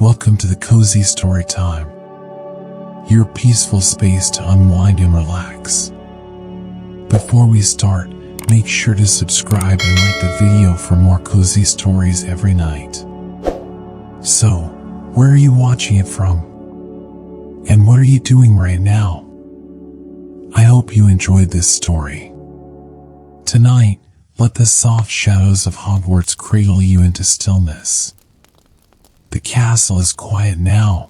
Welcome to the Cozy Storytime, your peaceful space to unwind and relax. Before we start, make sure to subscribe and like the video for more cozy stories every night. So, where are you watching it from? And what are you doing right now? I hope you enjoyed this story. Tonight, let the soft shadows of Hogwarts cradle you into stillness. The castle is quiet now.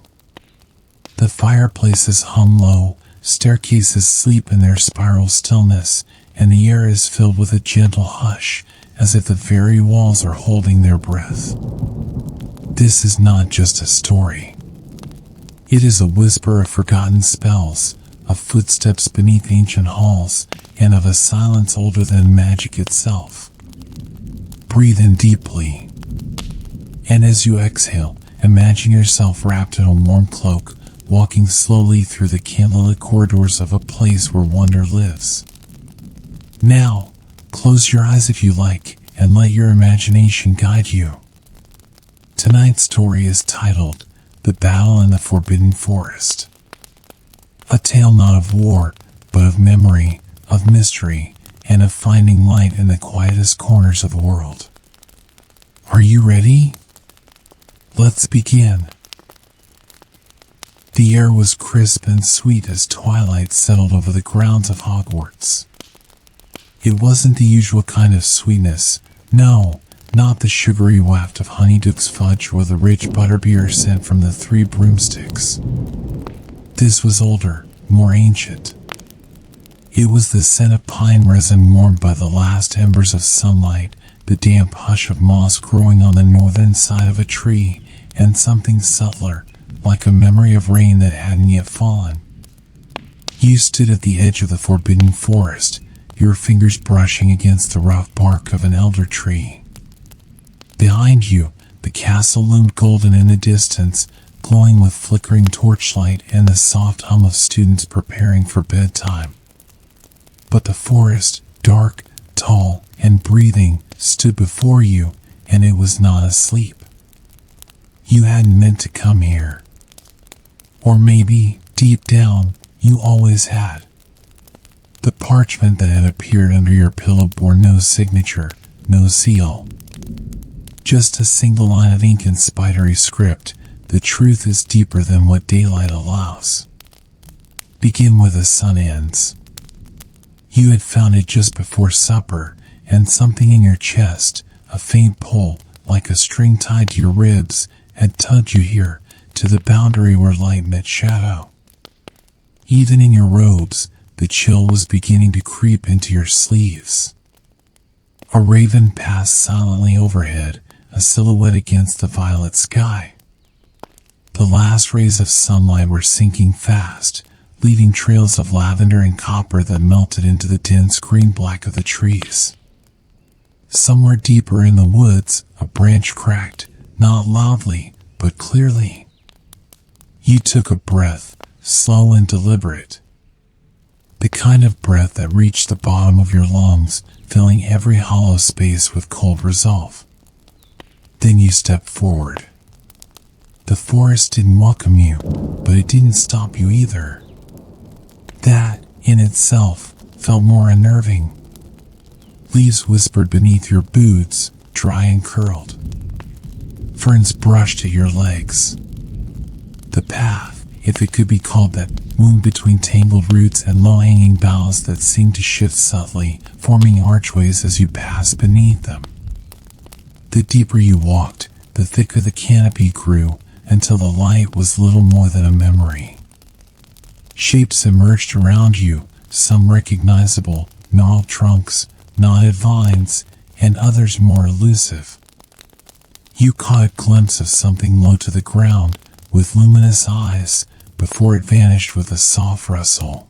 The fireplaces hum low, staircases sleep in their spiral stillness, and the air is filled with a gentle hush, as if the very walls are holding their breath. This is not just a story. It is a whisper of forgotten spells, of footsteps beneath ancient halls, and of a silence older than magic itself. Breathe in deeply. And as you exhale, imagine yourself wrapped in a warm cloak, walking slowly through the candlelit corridors of a place where wonder lives. Now, close your eyes if you like, and let your imagination guide you. Tonight's story is titled, The Battle in the Forbidden Forest. A tale not of war, but of memory, of mystery, and of finding light in the quietest corners of the world. Are you ready? Let's begin. The air was crisp and sweet as twilight settled over the grounds of Hogwarts. It wasn't the usual kind of sweetness, no, not the sugary waft of Honeydukes fudge or the rich butterbeer scent from the Three Broomsticks. This was older, more ancient. It was the scent of pine resin warmed by the last embers of sunlight, the damp hush of moss growing on the northern side of a tree, and something subtler, like a memory of rain that hadn't yet fallen. You stood at the edge of the forbidden forest, your fingers brushing against the rough bark of an elder tree. Behind you, the castle loomed golden in the distance, glowing with flickering torchlight and the soft hum of students preparing for bedtime. But the forest, dark, tall, and breathing, stood before you, and it was not asleep. You hadn't meant to come here. Or maybe, deep down, you always had. The parchment that had appeared under your pillow bore no signature, no seal. Just a single line of ink in spidery script. The truth is deeper than what daylight allows. Begin where the sun ends. You had found it just before supper, and something in your chest, a faint pull, like a string tied to your ribs, had tugged you here, to the boundary where light met shadow. Even in your robes, the chill was beginning to creep into your sleeves. A raven passed silently overhead, a silhouette against the violet sky. The last rays of sunlight were sinking fast, leaving trails of lavender and copper that melted into the dense green-black of the trees. Somewhere deeper in the woods, a branch cracked, not loudly, but clearly. You took a breath, slow and deliberate. The kind of breath that reached the bottom of your lungs, filling every hollow space with cold resolve. Then you stepped forward. The forest didn't welcome you, but it didn't stop you either. That, in itself, felt more unnerving. Leaves whispered beneath your boots, dry and curled. Ferns brushed at your legs. The path, if it could be called that, wound between tangled roots and low-hanging boughs that seemed to shift subtly, forming archways as you passed beneath them. The deeper you walked, the thicker the canopy grew, until the light was little more than a memory. Shapes emerged around you, some recognizable, gnarled trunks, knotted vines, and others more elusive. You caught a glimpse of something low to the ground, with luminous eyes, before it vanished with a soft rustle.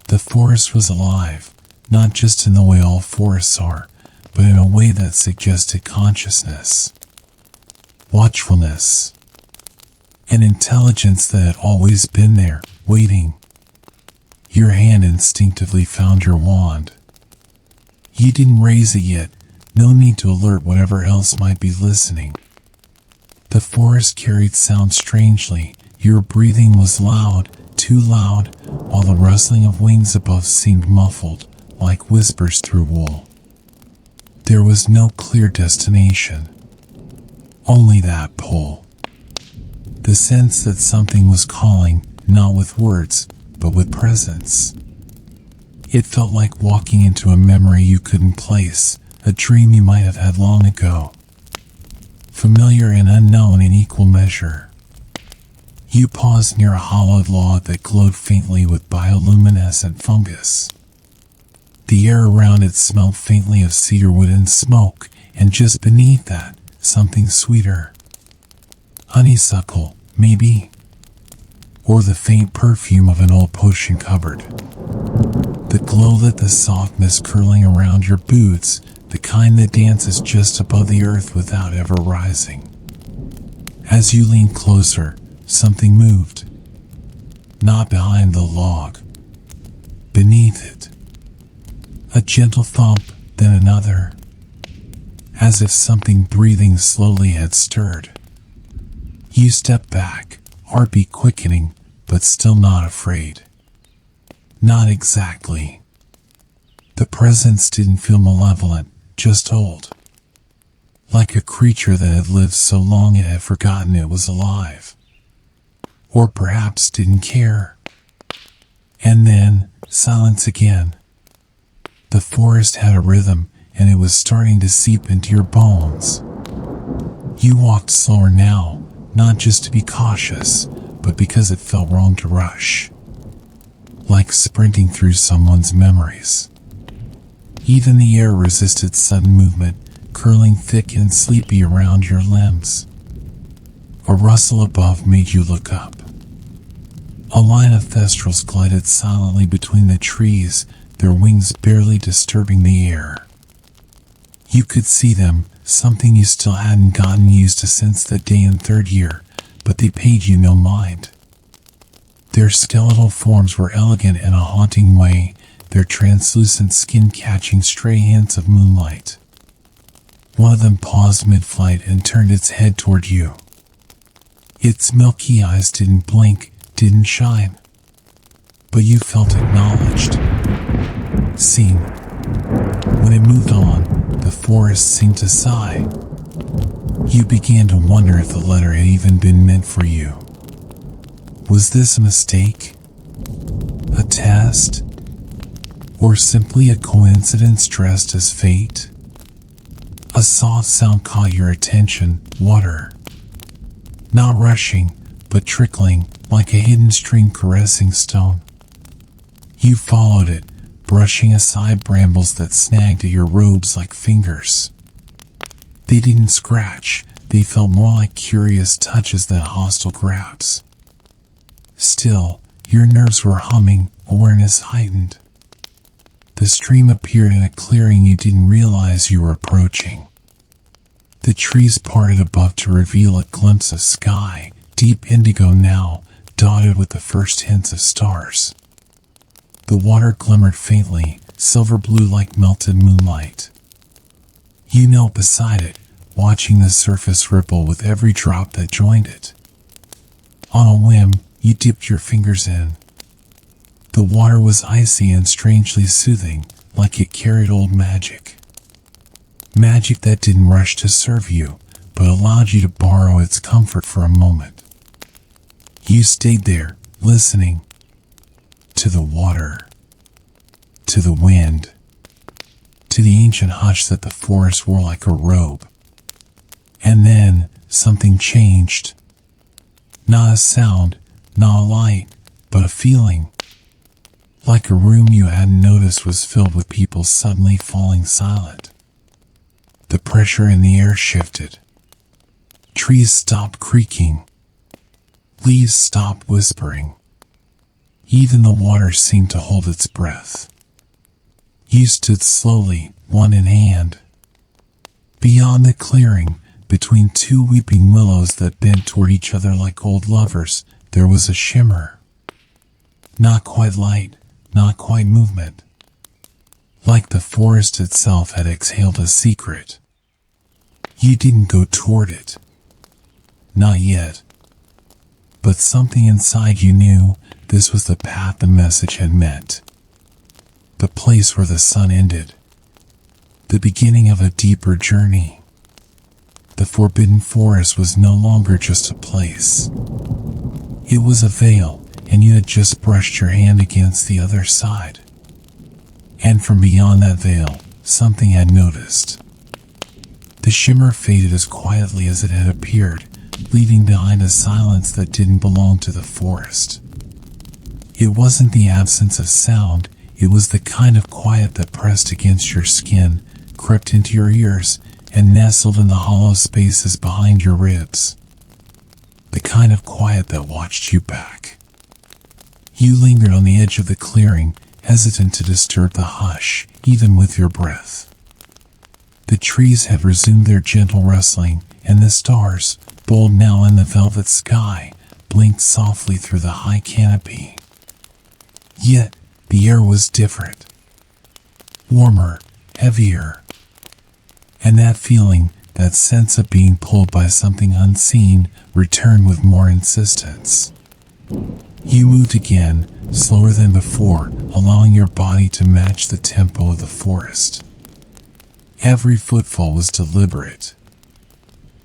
The forest was alive, not just in the way all forests are, but in a way that suggested consciousness, watchfulness, an intelligence that had always been there, waiting. Your hand instinctively found your wand. You didn't raise it yet, no need to alert whatever else might be listening. The forest carried sound strangely. Your breathing was loud, too loud, while the rustling of wings above seemed muffled, like whispers through wool. There was no clear destination. Only that pull. The sense that something was calling, not with words, but with presence. It felt like walking into a memory you couldn't place, a dream you might have had long ago. Familiar and unknown in equal measure. You paused near a hollowed log that glowed faintly with bioluminescent fungus. The air around it smelled faintly of cedarwood and smoke, and just beneath that, something sweeter. Honeysuckle, maybe. Or the faint perfume of an old potion cupboard. The glow lit the soft mist curling around your boots, the kind that dances just above the earth without ever rising. As you leaned closer, something moved. Not behind the log. Beneath it. A gentle thump, then another. As if something breathing slowly had stirred. You stepped back, heartbeat quickening, but still not afraid. Not exactly. The presence didn't feel malevolent, just old. Like a creature that had lived so long it had forgotten it was alive. Or perhaps didn't care. And then, silence again. The forest had a rhythm, and it was starting to seep into your bones. You walked slower now, not just to be cautious, but because it felt wrong to rush. Like sprinting through someone's memories. Even the air resisted sudden movement, curling thick and sleepy around your limbs. A rustle above made you look up. A line of thestrals glided silently between the trees, their wings barely disturbing the air. You could see them, something you still hadn't gotten used to since that day in third year, but they paid you no mind. Their skeletal forms were elegant in a haunting way, their translucent skin catching stray hints of moonlight. One of them paused mid-flight and turned its head toward you. Its milky eyes didn't blink, didn't shine. But you felt acknowledged. Seen. When it moved on, the forest seemed to sigh. You began to wonder if the letter had even been meant for you. Was this a mistake? A test? Or simply a coincidence dressed as fate? A soft sound caught your attention, water. Not rushing, but trickling, like a hidden stream caressing stone. You followed it, brushing aside brambles that snagged at your robes like fingers. They didn't scratch, they felt more like curious touches than hostile grabs. Still, your nerves were humming, awareness heightened. The stream appeared in a clearing you didn't realize you were approaching. The trees parted above to reveal a glimpse of sky, deep indigo now, dotted with the first hints of stars. The water glimmered faintly, silver blue like melted moonlight. You knelt beside it, watching the surface ripple with every drop that joined it. On a whim, you dipped your fingers in. The water was icy and strangely soothing, like it carried old magic. Magic that didn't rush to serve you, but allowed you to borrow its comfort for a moment. You stayed there, listening. To the water. To the wind. To the ancient hush that the forest wore like a robe. And then, something changed. Not a sound, not a light, but a feeling. Like a room you hadn't noticed was filled with people suddenly falling silent. The pressure in the air shifted. Trees stopped creaking. Leaves stopped whispering. Even the water seemed to hold its breath. You stood slowly, one in hand. Beyond the clearing, between two weeping willows that bent toward each other like old lovers, there was a shimmer. Not quite light, not quite movement. Like the forest itself had exhaled a secret. You didn't go toward it. not yet. But something inside you knew this was the path the message had meant. The place where the sun ended. The beginning of a deeper journey. The forbidden forest was no longer just a place. It was a veil, and you had just brushed your hand against the other side. And from beyond that veil, something had noticed. The shimmer faded as quietly as it had appeared, leaving behind a silence that didn't belong to the forest. It wasn't the absence of sound, it was the kind of quiet that pressed against your skin, crept into your ears, and nestled in the hollow spaces behind your ribs. The kind of quiet that watched you back. You lingered on the edge of the clearing, hesitant to disturb the hush, even with your breath. The trees had resumed their gentle rustling, and the stars, bold now in the velvet sky, blinked softly through the high canopy. Yet, the air was different. Warmer, heavier. And that feeling, that sense of being pulled by something unseen, returned with more insistence. You moved again, slower than before, allowing your body to match the tempo of the forest. Every footfall was deliberate.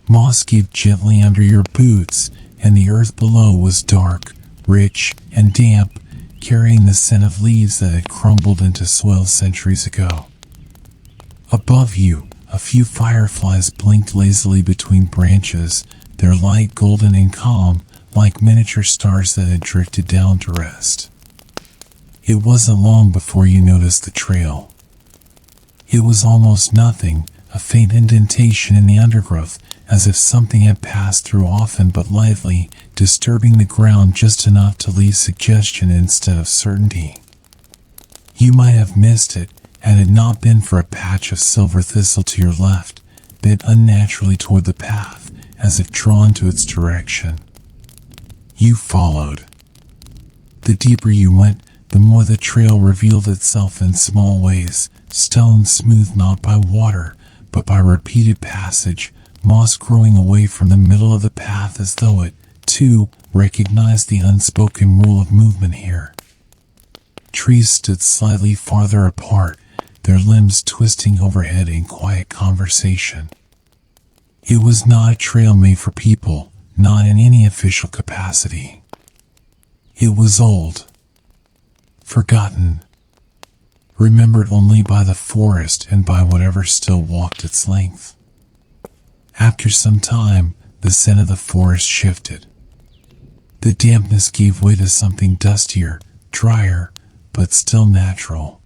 Moss gave gently under your boots, and the earth below was dark, rich, and damp, carrying the scent of leaves that had crumbled into soil centuries ago. Above you, a few fireflies blinked lazily between branches, their light golden and calm, like miniature stars that had drifted down to rest. It wasn't long before you noticed the trail. It was almost nothing, a faint indentation in the undergrowth, as if something had passed through often but lightly, disturbing the ground just enough to leave suggestion instead of certainty. You might have missed it, had it not been for a patch of silver thistle to your left, bent unnaturally toward the path, as if drawn to its direction. You followed. The deeper you went, the more the trail revealed itself in small ways, stone smooth not by water, but by repeated passage, moss growing away from the middle of the path as though it, too, recognized the unspoken rule of movement here. Trees stood slightly farther apart, their limbs twisting overhead in quiet conversation. It was not a trail made for people, not in any official capacity. It was old. Forgotten. Remembered only by the forest and by whatever still walked its length. After some time, the scent of the forest shifted. The dampness gave way to something dustier, drier, but still natural.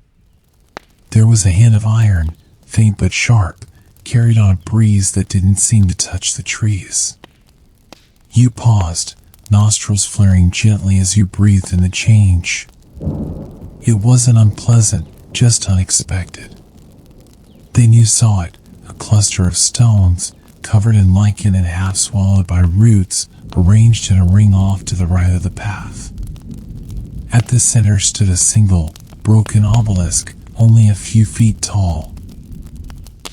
There was a hint of iron, faint but sharp, carried on a breeze that didn't seem to touch the trees. You paused, nostrils flaring gently as you breathed in the change. It wasn't unpleasant, just unexpected. Then you saw it, a cluster of stones, covered in lichen and half swallowed by roots, arranged in a ring off to the right of the path. At the center stood a single, broken obelisk, only a few feet tall.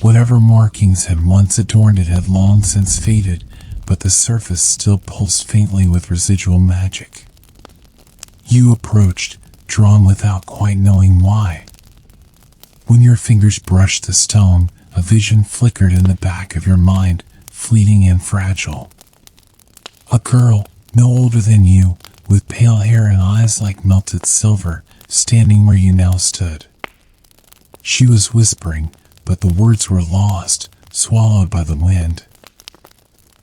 Whatever markings had once adorned it had long since faded, but the surface still pulsed faintly with residual magic. You approached, drawn without quite knowing why. When your fingers brushed the stone, a vision flickered in the back of your mind, fleeting and fragile. A girl, no older than you, with pale hair and eyes like melted silver, standing where you now stood. She was whispering, but the words were lost, swallowed by the wind.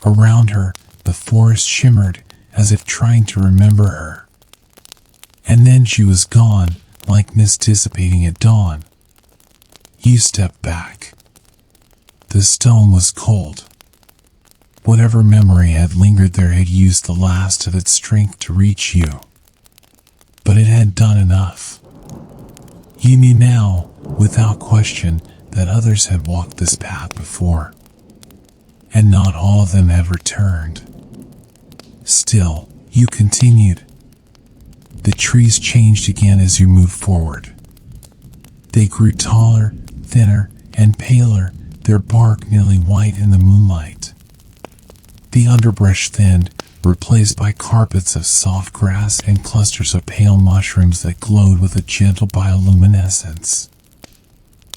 Around her, the forest shimmered, as if trying to remember her. And then she was gone, like mist dissipating at dawn. You stepped back. The stone was cold. Whatever memory had lingered there had used the last of its strength to reach you. But it had done enough. You knew now, without question, that others had walked this path before, and not all of them had returned. Still, you continued. The trees changed again as you moved forward. They grew taller, thinner, and paler, their bark nearly white in the moonlight. The underbrush thinned, replaced by carpets of soft grass and clusters of pale mushrooms that glowed with a gentle bioluminescence.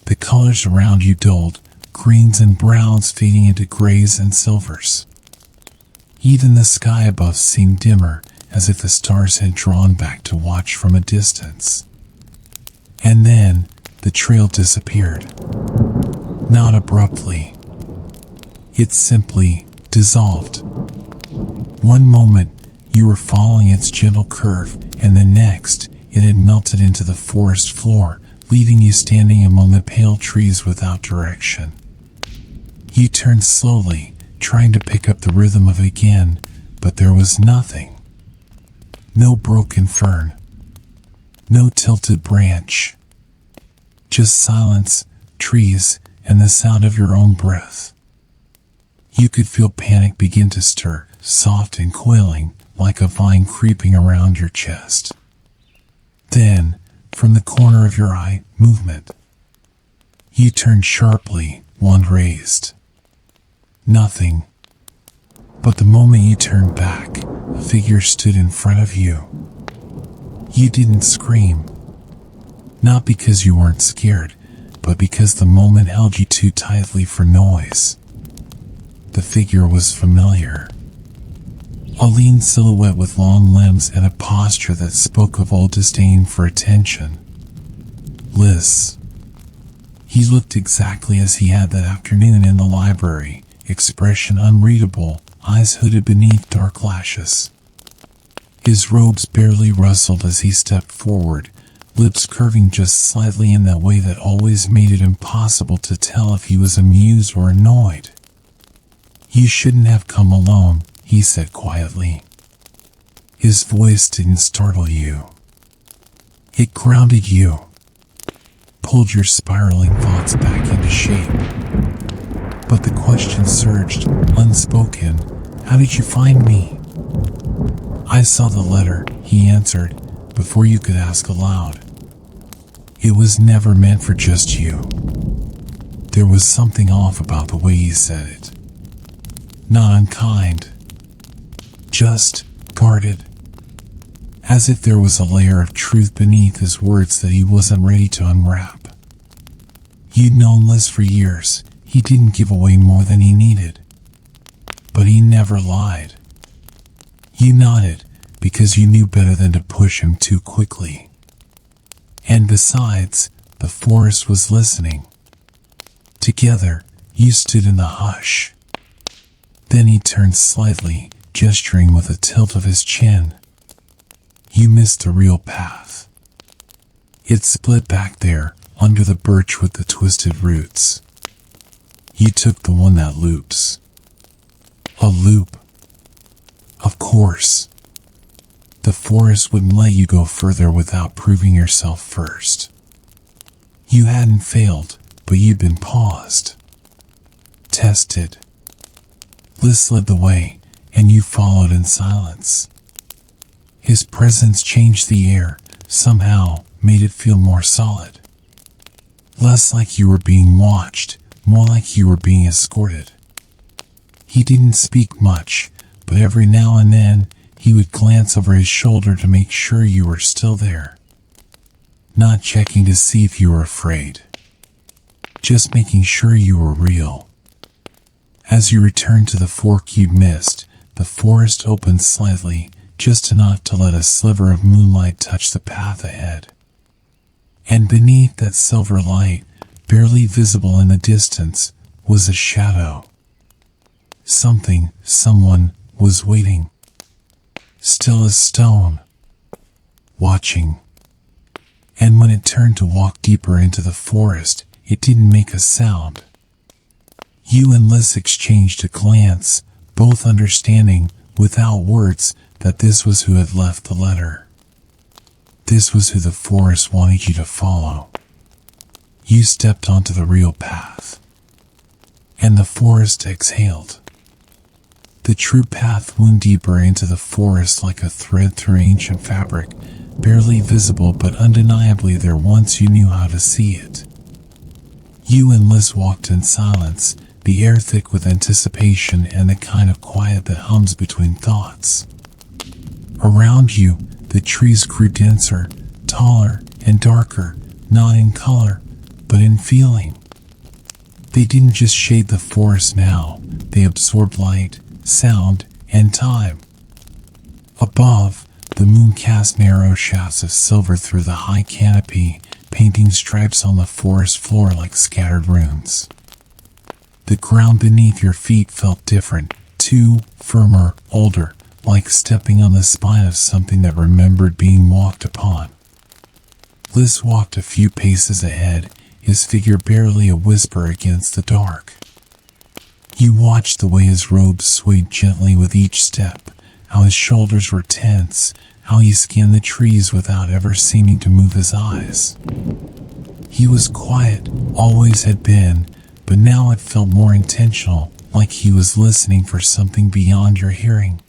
The colors around you dulled, greens and browns fading into grays and silvers. Even the sky above seemed dimmer, as if the stars had drawn back to watch from a distance. And then, the trail disappeared. Not abruptly. It simply dissolved. One moment, you were following its gentle curve, and the next, it had melted into the forest floor, leaving you standing among the pale trees without direction. You turned slowly, trying to pick up the rhythm of it again, but there was nothing. No broken fern. No tilted branch. Just silence, trees, and the sound of your own breath. You could feel panic begin to stir, soft and coiling, like a vine creeping around your chest. Then, from the corner of your eye, movement. You turned sharply, wand raised. Nothing. But the moment you turned back, a figure stood in front of you. You didn't scream. Not because you weren't scared, but because the moment held you too tightly for noise. The figure was familiar. A lean silhouette with long limbs and a posture that spoke of old disdain for attention. Liz. He looked exactly as he had that afternoon in the library, expression unreadable, eyes hooded beneath dark lashes. His robes barely rustled as he stepped forward, lips curving just slightly in that way that always made it impossible to tell if he was amused or annoyed. "You shouldn't have come alone," he said quietly. His voice didn't startle you. It grounded you, pulled your spiraling thoughts back into shape. But the question surged, unspoken. "How did you find me?" "I saw the letter," he answered, before you could ask aloud. It was never meant for just you. There was something off about the way he said it. Not unkind. Just guarded. As if there was a layer of truth beneath his words that he wasn't ready to unwrap. You'd known Liz for years. He didn't give away more than he needed. But he never lied. You nodded, because you knew better than to push him too quickly. And besides, the forest was listening. Together, you stood in the hush. Then he turned slightly, gesturing with a tilt of his chin. You missed the real path. It split back there, under the birch with the twisted roots. You took the one that loops. A loop. Of course. The forest wouldn't let you go further without proving yourself first. You hadn't failed, but you'd been paused. Tested. Liz led the way, and you followed in silence. His presence changed the air, somehow made it feel more solid. Less like you were being watched, more like you were being escorted. He didn't speak much, but every now and then, he would glance over his shoulder to make sure you were still there. Not checking to see if you were afraid. Just making sure you were real. As you returned to the fork you'd missed, the forest opened slightly, just enough to let a sliver of moonlight touch the path ahead. And beneath that silver light, barely visible in the distance, was a shadow. Someone was waiting. Still as stone. Watching. And when it turned to walk deeper into the forest, it didn't make a sound. You and Liz exchanged a glance, both understanding, without words, that this was who had left the letter. This was who the forest wanted you to follow. You stepped onto the real path. And the forest exhaled. The true path wound deeper into the forest like a thread through ancient fabric, barely visible but undeniably there once you knew how to see it. You and Liz walked in silence, the air thick with anticipation and the kind of quiet that hums between thoughts. Around you, the trees grew denser, taller, and darker, not in color, but in feeling. They didn't just shade the forest now, they absorbed light, sound, and time. Above, the moon cast narrow shafts of silver through the high canopy, painting stripes on the forest floor like scattered runes. The ground beneath your feet felt different, too, firmer, older, like stepping on the spine of something that remembered being walked upon. Liz walked a few paces ahead, his figure barely a whisper against the dark. You watched the way his robes swayed gently with each step, how his shoulders were tense, how he scanned the trees without ever seeming to move his eyes. He was quiet, always had been, but now it felt more intentional, like he was listening for something beyond your hearing.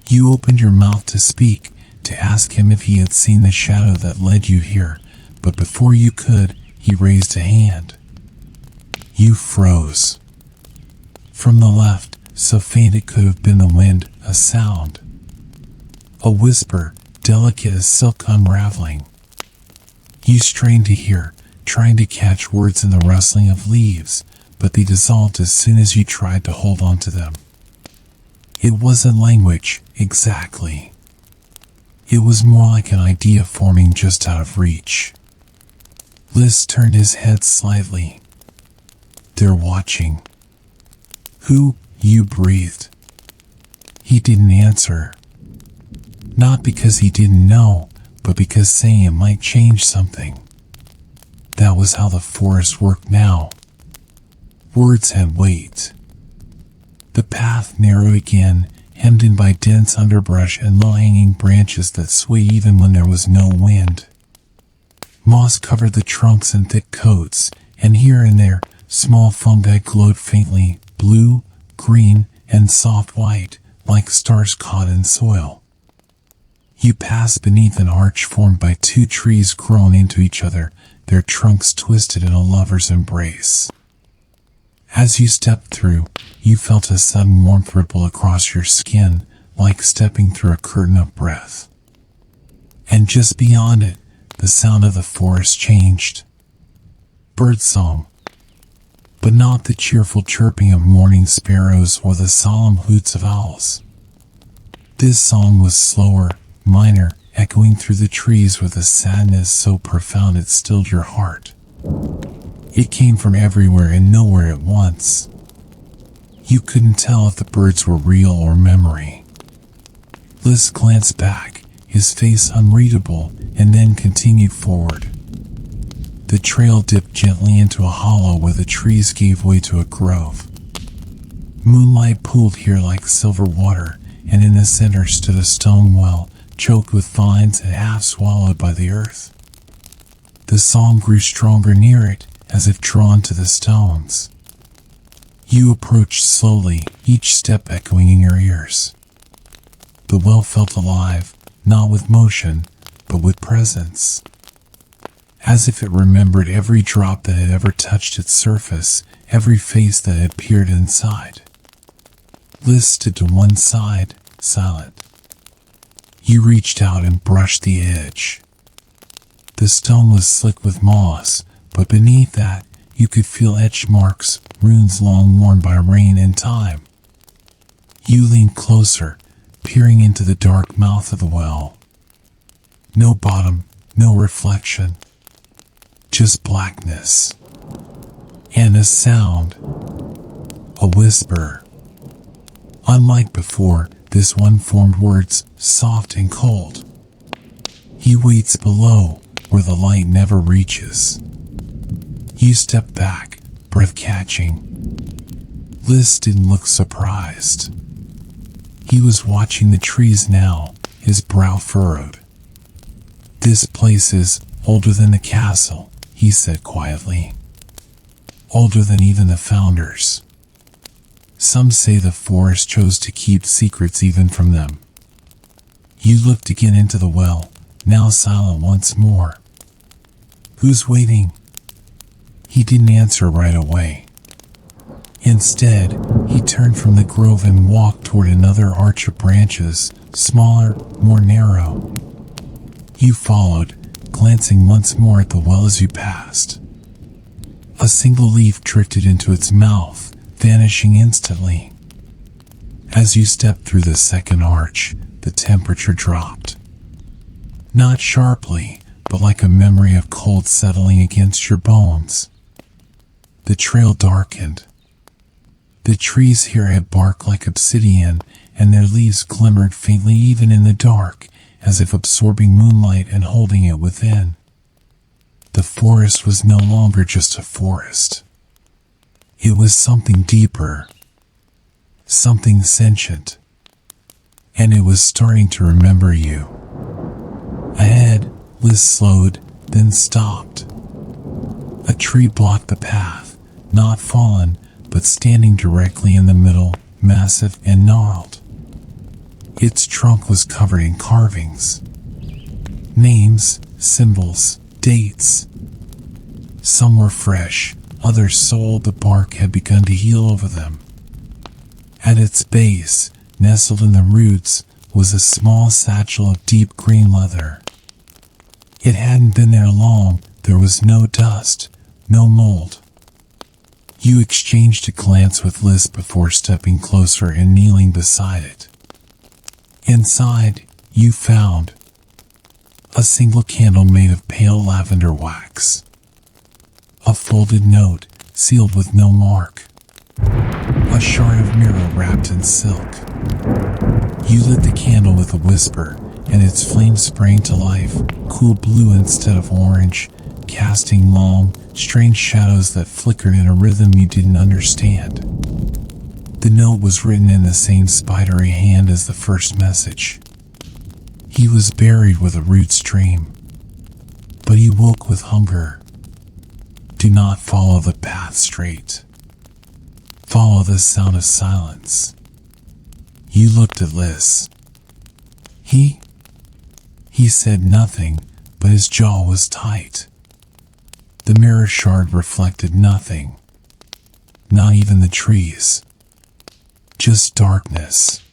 You opened your mouth to speak, to ask him if he had seen the shadow that led you here, but before you could, he raised a hand. You froze. From the left, so faint it could have been the wind, a sound. A whisper, delicate as silk unraveling. You strained to hear, trying to catch words in the rustling of leaves, but they dissolved as soon as you tried to hold on to them. It wasn't language, exactly. It was more like an idea forming just out of reach. Liz turned his head slightly. They're watching. Who? You breathed. He didn't answer. Not because he didn't know, but because saying it might change something. That was how the forest worked now. Words had weight. The path narrowed again, hemmed in by dense underbrush and low-hanging branches that swayed even when there was no wind. Moss covered the trunks in thick coats, and here and there, small fungi glowed faintly, blue, green, and soft white, like stars caught in soil. You passed beneath an arch formed by two trees grown into each other, their trunks twisted in a lover's embrace. As you stepped through, you felt a sudden warmth ripple across your skin, like stepping through a curtain of breath. And just beyond it, the sound of the forest changed. Birdsong. But not the cheerful chirping of morning sparrows or the solemn hoots of owls. This song was slower, minor, echoing through the trees with a sadness so profound it stilled your heart. It came from everywhere and nowhere at once. You couldn't tell if the birds were real or memory. Liz glanced back, his face unreadable, and then continued forward. The trail dipped gently into a hollow where the trees gave way to a grove. Moonlight pooled here like silver water, and in the center stood a stone well, choked with vines and half swallowed by the earth. The song grew stronger near it, as if drawn to the stones. You approached slowly, each step echoing in your ears. The well felt alive, not with motion, but with presence. As if it remembered every drop that had ever touched its surface, every face that had peered inside. Liz stood to one side, silent. You reached out and brushed the edge. The stone was slick with moss, but beneath that, you could feel etched marks, runes long worn by rain and time. You leaned closer, peering into the dark mouth of the well. No bottom, no reflection. Just blackness. And a sound. A whisper. Unlike before, this one formed words, soft and cold. He waits below, where the light never reaches. You stepped back, breath catching. Liz didn't look surprised. He was watching the trees now, his brow furrowed. This place is older than the castle, he said quietly. Older than even the founders. Some say the forest chose to keep secrets even from them. You looked again into the well, now silent once more. Who's waiting? He didn't answer right away. Instead, he turned from the grove and walked toward another arch of branches, smaller, more narrow. You followed, glancing once more at the well as you passed. A single leaf drifted into its mouth, vanishing instantly. As you stepped through the second arch, the temperature dropped. Not sharply, but like a memory of cold settling against your bones. The trail darkened. The trees here had bark like obsidian, and their leaves glimmered faintly even in the dark, as if absorbing moonlight and holding it within. The forest was no longer just a forest. It was something deeper, something sentient, and it was starting to remember you. Ahead, Liz slowed, then stopped. A tree blocked the path, not fallen, but standing directly in the middle, massive and gnarled. Its trunk was covered in carvings. Names, symbols, dates. Some were fresh, others soiled. The bark had begun to heal over them. At its base, nestled in the roots, was a small satchel of deep green leather. It hadn't been there long. There was no dust, no mold. You exchanged a glance with Liz before stepping closer and kneeling beside it. Inside, you found a single candle made of pale lavender wax. A folded note, sealed with no mark. A shard of mirror wrapped in silk. You lit the candle with a whisper, and its flame sprang to life, cool blue instead of orange, casting long, strange shadows that flickered in a rhythm you didn't understand. The note was written in the same spidery hand as the first message. He was buried with a root stream, but he woke with hunger. Do not follow the path straight. Follow the sound of silence. You looked at Liz. He said nothing, but his jaw was tight. The mirror shard reflected nothing, not even the trees. Just darkness.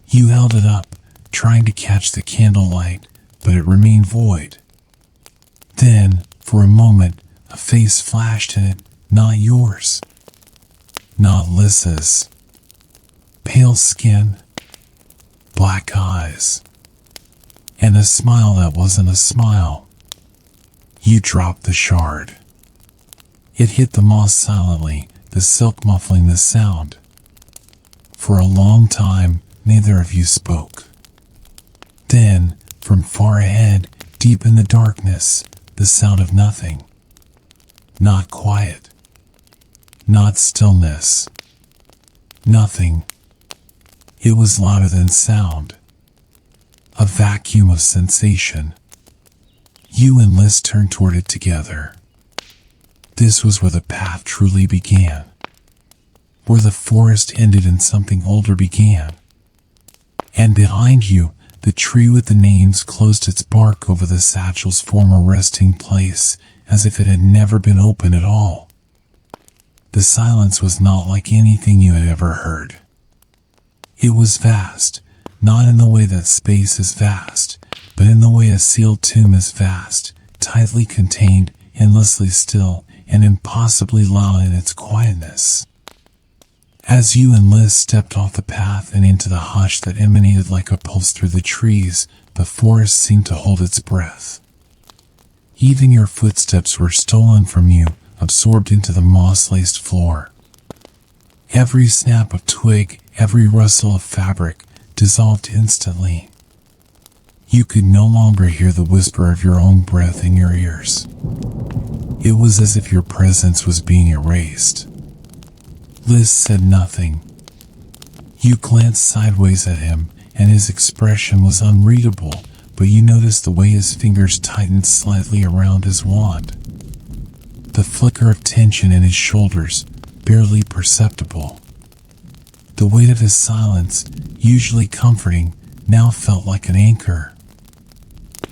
You held it up, trying to catch the candlelight, but it remained void. Then, for a moment, a face flashed in it, not yours. Not Liz's. Pale skin, black eyes, and a smile that wasn't a smile. You dropped the shard. It hit the moss silently, the silk muffling the sound. For a long time, neither of you spoke. Then, from far ahead, deep in the darkness, the sound of nothing. Not quiet. Not stillness. Nothing. It was louder than sound. A vacuum of sensation. You and Liz turned toward it together. This was where the path truly began. Where the forest ended and something older began. And behind you, the tree with the names closed its bark over the satchel's former resting place, as if it had never been open at all. The silence was not like anything you had ever heard. It was vast, not in the way that space is vast, but in the way a sealed tomb is vast, tightly contained, endlessly still, and impossibly loud in its quietness. As you and Liz stepped off the path and into the hush that emanated like a pulse through the trees, the forest seemed to hold its breath. Even your footsteps were stolen from you, absorbed into the moss-laced floor. Every snap of twig, every rustle of fabric, dissolved instantly. You could no longer hear the whisper of your own breath in your ears. It was as if your presence was being erased. Liz said nothing. You glanced sideways at him, and his expression was unreadable, but you noticed the way his fingers tightened slightly around his wand. The flicker of tension in his shoulders, barely perceptible. The weight of his silence, usually comforting, now felt like an anchor.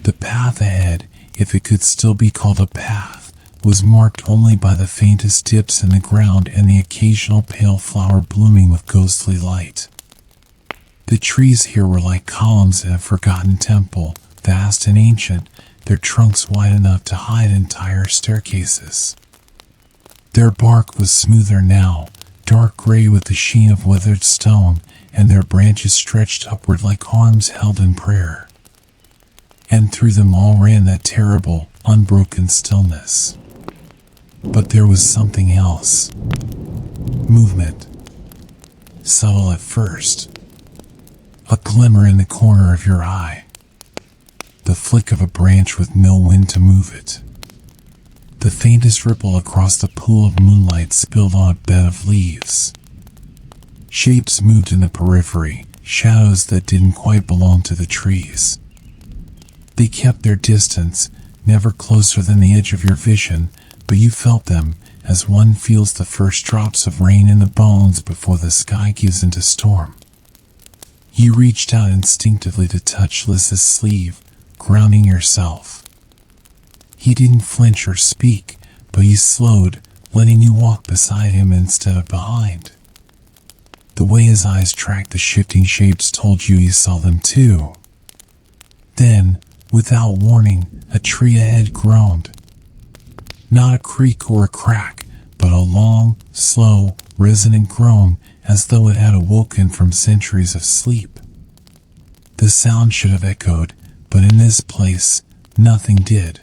The path ahead, if it could still be called a path, was marked only by the faintest dips in the ground and the occasional pale flower blooming with ghostly light. The trees here were like columns in a forgotten temple, vast and ancient, their trunks wide enough to hide entire staircases. Their bark was smoother now, dark gray with the sheen of weathered stone, and their branches stretched upward like arms held in prayer. And through them all ran that terrible, unbroken stillness. But there was something else. Movement. Subtle at first. A glimmer in the corner of your eye. The flick of a branch with no wind to move it. The faintest ripple across the pool of moonlight spilled on a bed of leaves. Shapes moved in the periphery, shadows that didn't quite belong to the trees. They kept their distance, never closer than the edge of your vision, but you felt them, as one feels the first drops of rain in the bones before the sky gives into storm. You reached out instinctively to touch Liz's sleeve, grounding yourself. He didn't flinch or speak, but he slowed, letting you walk beside him instead of behind. The way his eyes tracked the shifting shapes told you he saw them too. Then, without warning, a tree ahead groaned. Not a creak or a crack, but a long, slow, resonant groan, as though it had awoken from centuries of sleep. The sound should have echoed, but in this place, nothing did.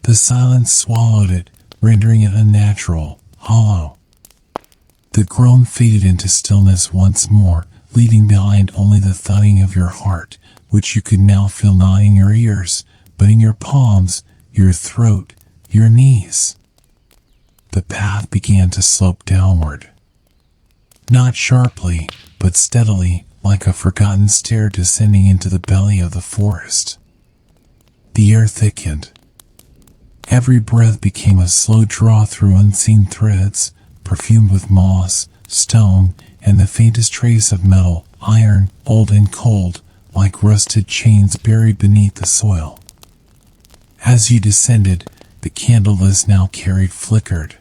The silence swallowed it, rendering it unnatural, hollow. The groan faded into stillness once more, leaving behind only the thudding of your heart, which you could now feel not in your ears, but in your palms, your throat, your knees. The path began to slope downward. Not sharply, but steadily, like a forgotten stair descending into the belly of the forest. The air thickened. Every breath became a slow draw through unseen threads, perfumed with moss, stone, and the faintest trace of metal, iron, old and cold, like rusted chains buried beneath the soil. As you descended, the candle Liz now carried flickered.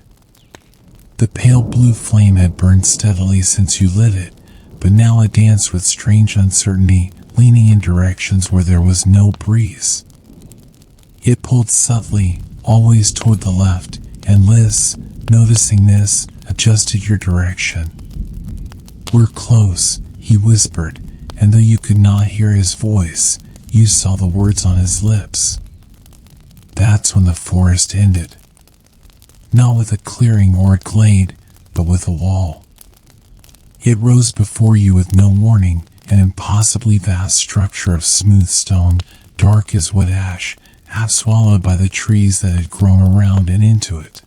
The pale blue flame had burned steadily since you lit it, but now it danced with strange uncertainty, leaning in directions where there was no breeze. It pulled subtly, always toward the left, and Liz, noticing this, adjusted your direction. "We're close," he whispered, and though you could not hear his voice, you saw the words on his lips. That's when the forest ended. Not with a clearing or a glade, but with a wall. It rose before you with no warning, an impossibly vast structure of smooth stone, dark as wood ash, half swallowed by the trees that had grown around and into it.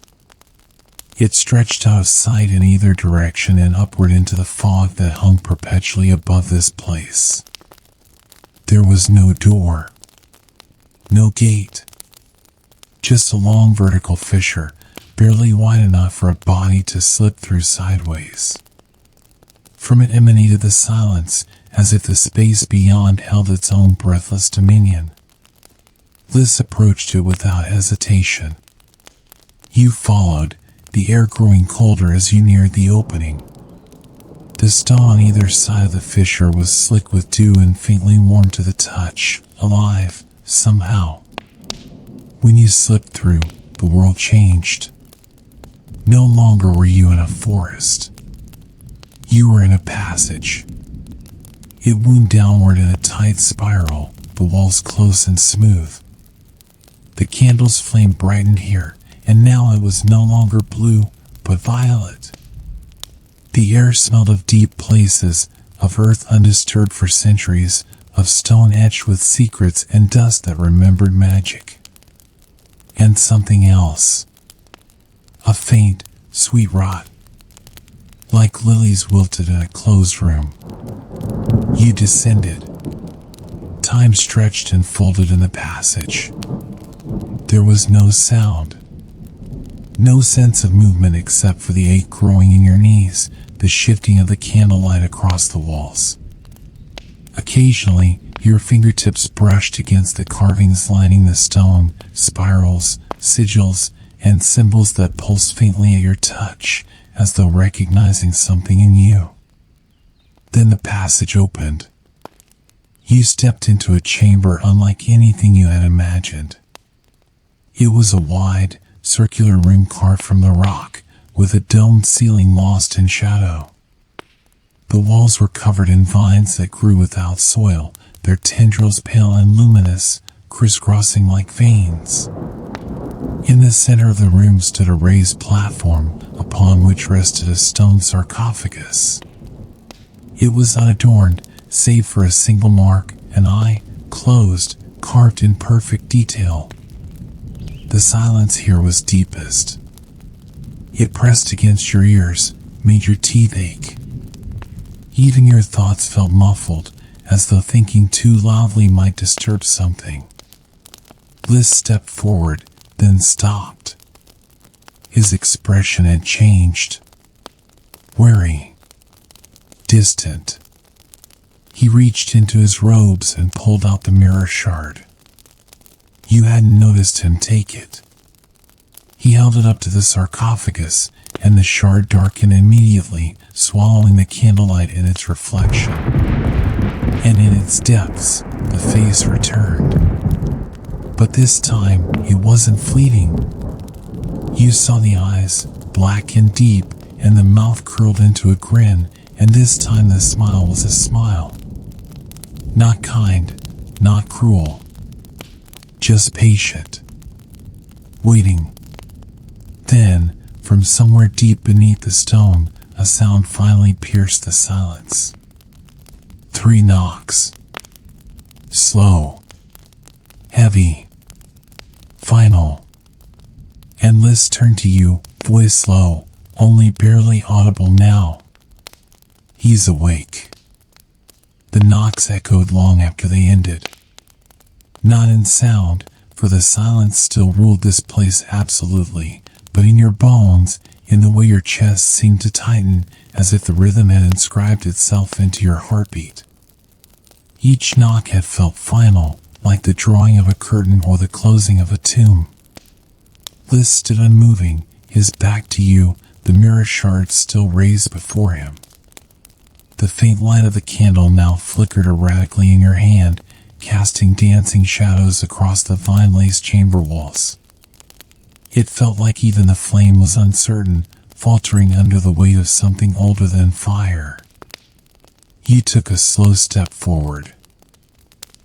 It stretched out of sight in either direction and upward into the fog that hung perpetually above this place. There was no door, no gate, just a long vertical fissure, barely wide enough for a body to slip through sideways. From it emanated the silence, as if the space beyond held its own breathless dominion. Liz approached it without hesitation. You followed, the air growing colder as you neared the opening. The stone on either side of the fissure was slick with dew and faintly warm to the touch, alive, somehow. When you slipped through, the world changed. No longer were you in a forest. You were in a passage. It wound downward in a tight spiral, the walls close and smooth. The candle's flame brightened here, and now it was no longer blue, but violet. The air smelled of deep places, of earth undisturbed for centuries, of stone etched with secrets and dust that remembered magic. And something else. A faint, sweet rot. Like lilies wilted in a closed room. You descended. Time stretched and folded in the passage. There was no sound. No sense of movement except for the ache growing in your knees, the shifting of the candlelight across the walls. Occasionally, your fingertips brushed against the carvings lining the stone, spirals, sigils, and symbols that pulsed faintly at your touch, as though recognizing something in you. Then the passage opened. You stepped into a chamber unlike anything you had imagined. It was a wide, circular room carved from the rock, with a domed ceiling lost in shadow. The walls were covered in vines that grew without soil, their tendrils pale and luminous, crisscrossing like veins. In the center of the room stood a raised platform, upon which rested a stone sarcophagus. It was unadorned, save for a single mark, an eye, closed, carved in perfect detail. The silence here was deepest. It pressed against your ears, made your teeth ache. Even your thoughts felt muffled, as though thinking too loudly might disturb something. Bliss stepped forward, then stopped. His expression had changed. Wary. Distant. He reached into his robes and pulled out the mirror shard. You hadn't noticed him take it. He held it up to the sarcophagus, and the shard darkened immediately, swallowing the candlelight in its reflection. And in its depths, the face returned. But this time, it wasn't fleeting. You saw the eyes, black and deep, and the mouth curled into a grin, and this time the smile was a smile. Not kind, not cruel. Just patient. Waiting. Then, from somewhere deep beneath the stone, a sound finally pierced the silence. 3 knocks. Slow. Heavy. Final. And Liz turned to you, voice low, only barely audible now. He's awake. The knocks echoed long after they ended. Not in sound, for the silence still ruled this place absolutely, but in your bones, in the way your chest seemed to tighten, as if the rhythm had inscribed itself into your heartbeat. Each knock had felt final, like the drawing of a curtain or the closing of a tomb. Liz stood unmoving, his back to you, the mirror shard still raised before him. The faint light of the candle now flickered erratically in your hand, casting dancing shadows across the vine-laced chamber walls. It felt like even the flame was uncertain, faltering under the weight of something older than fire. You took a slow step forward.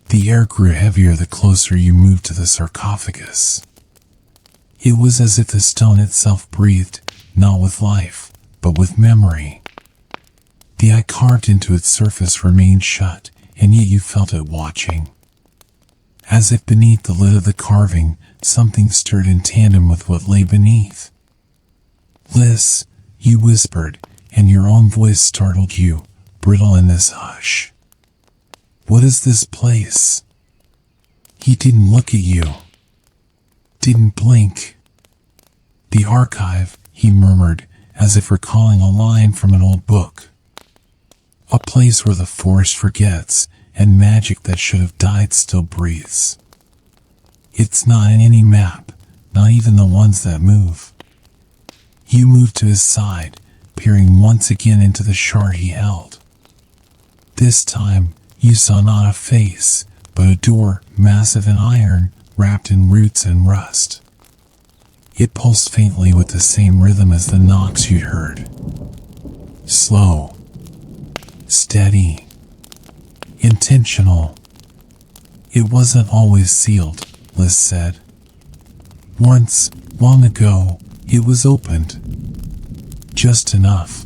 The air grew heavier the closer you moved to the sarcophagus. It was as if the stone itself breathed, not with life, but with memory. The eye carved into its surface remained shut, and yet you felt it watching. As if beneath the lid of the carving, something stirred in tandem with what lay beneath. Liz, you whispered, and your own voice startled you, brittle in this hush. What is this place? He didn't look at you. Didn't blink. The archive, he murmured, as if recalling a line from an old book. A place where the forest forgets, and magic that should have died still breathes. It's not in any map, not even the ones that move. You moved to his side, peering once again into the shard he held. This time, you saw not a face, but a door, massive and iron, wrapped in roots and rust. It pulsed faintly with the same rhythm as the knocks you'd heard. Slow. Steady. Intentional. It wasn't always sealed, Liz said. Once, long ago, it was opened. Just enough.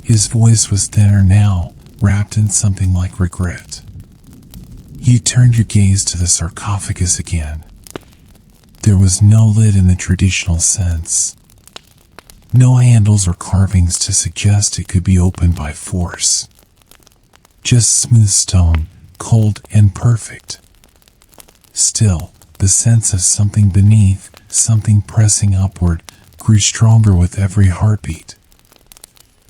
His voice was thinner now, wrapped in something like regret. You turned your gaze to the sarcophagus again. There was no lid in the traditional sense. No handles or carvings to suggest it could be opened by force. Just smooth stone, cold and perfect. Still, the sense of something beneath, something pressing upward, grew stronger with every heartbeat.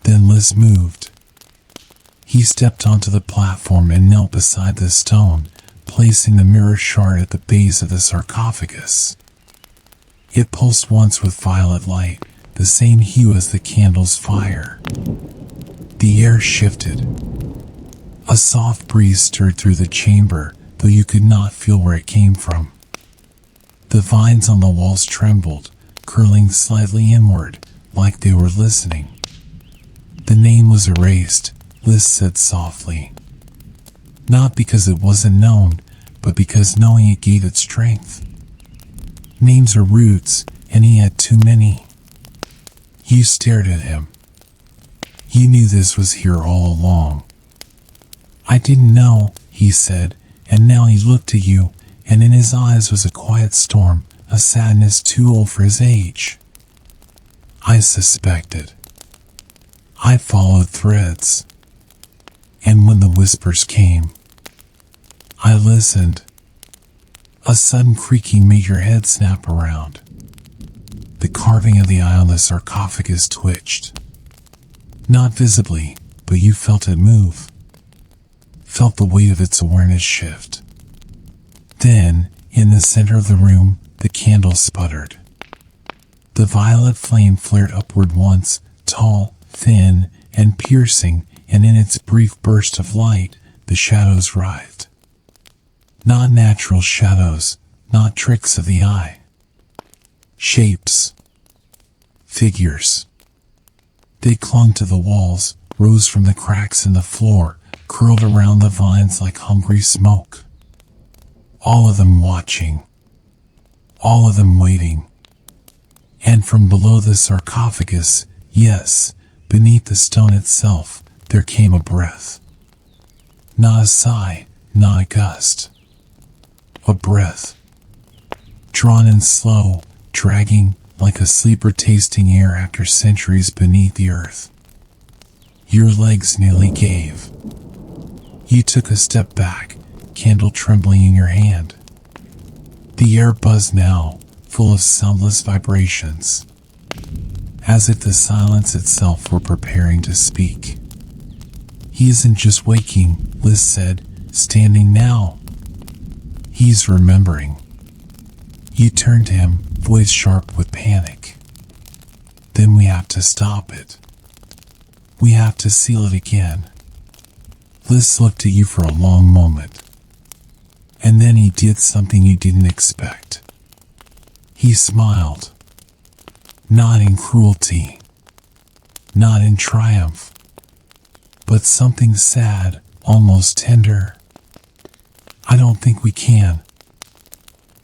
Then Liz moved. He stepped onto the platform and knelt beside the stone, placing the mirror shard at the base of the sarcophagus. It pulsed once with violet light, the same hue as the candle's fire. The air shifted. A soft breeze stirred through the chamber, though you could not feel where it came from. The vines on the walls trembled, curling slightly inward, like they were listening. The name was erased, Liz said softly. Not because it wasn't known, but because knowing it gave it strength. Names are roots, and he had too many. You stared at him. You knew this was here all along. I didn't know, he said, and now he looked at you, and in his eyes was a quiet storm, a sadness too old for his age. I suspected. I followed threads. And when the whispers came, I listened. A sudden creaking made your head snap around. The carving of the eye on the sarcophagus twitched. Not visibly, but you felt it move. Felt the weight of its awareness shift. Then, in the center of the room, the candle sputtered. The violet flame flared upward once, tall, thin, and piercing, and in its brief burst of light, the shadows writhed. Not natural shadows, not tricks of the eye. Shapes. Figures. They clung to the walls, rose from the cracks in the floor, curled around the vines like hungry smoke. All of them watching. All of them waiting. And from below the sarcophagus, yes, beneath the stone itself, there came a breath. Not a sigh, not a gust. A breath. Drawn and slow, dragging, like a sleeper tasting air after centuries beneath the earth. Your legs nearly gave. You took a step back, candle trembling in your hand. The air buzzed now, full of soundless vibrations, as if the silence itself were preparing to speak. He isn't just waking, Liz said, standing now. He's remembering. You turned to him, voice sharp with panic. Then we have to stop it. We have to seal it again. Liz looked at you for a long moment. And then he did something you didn't expect. He smiled. Not in cruelty. Not in triumph. But something sad, almost tender. I don't think we can.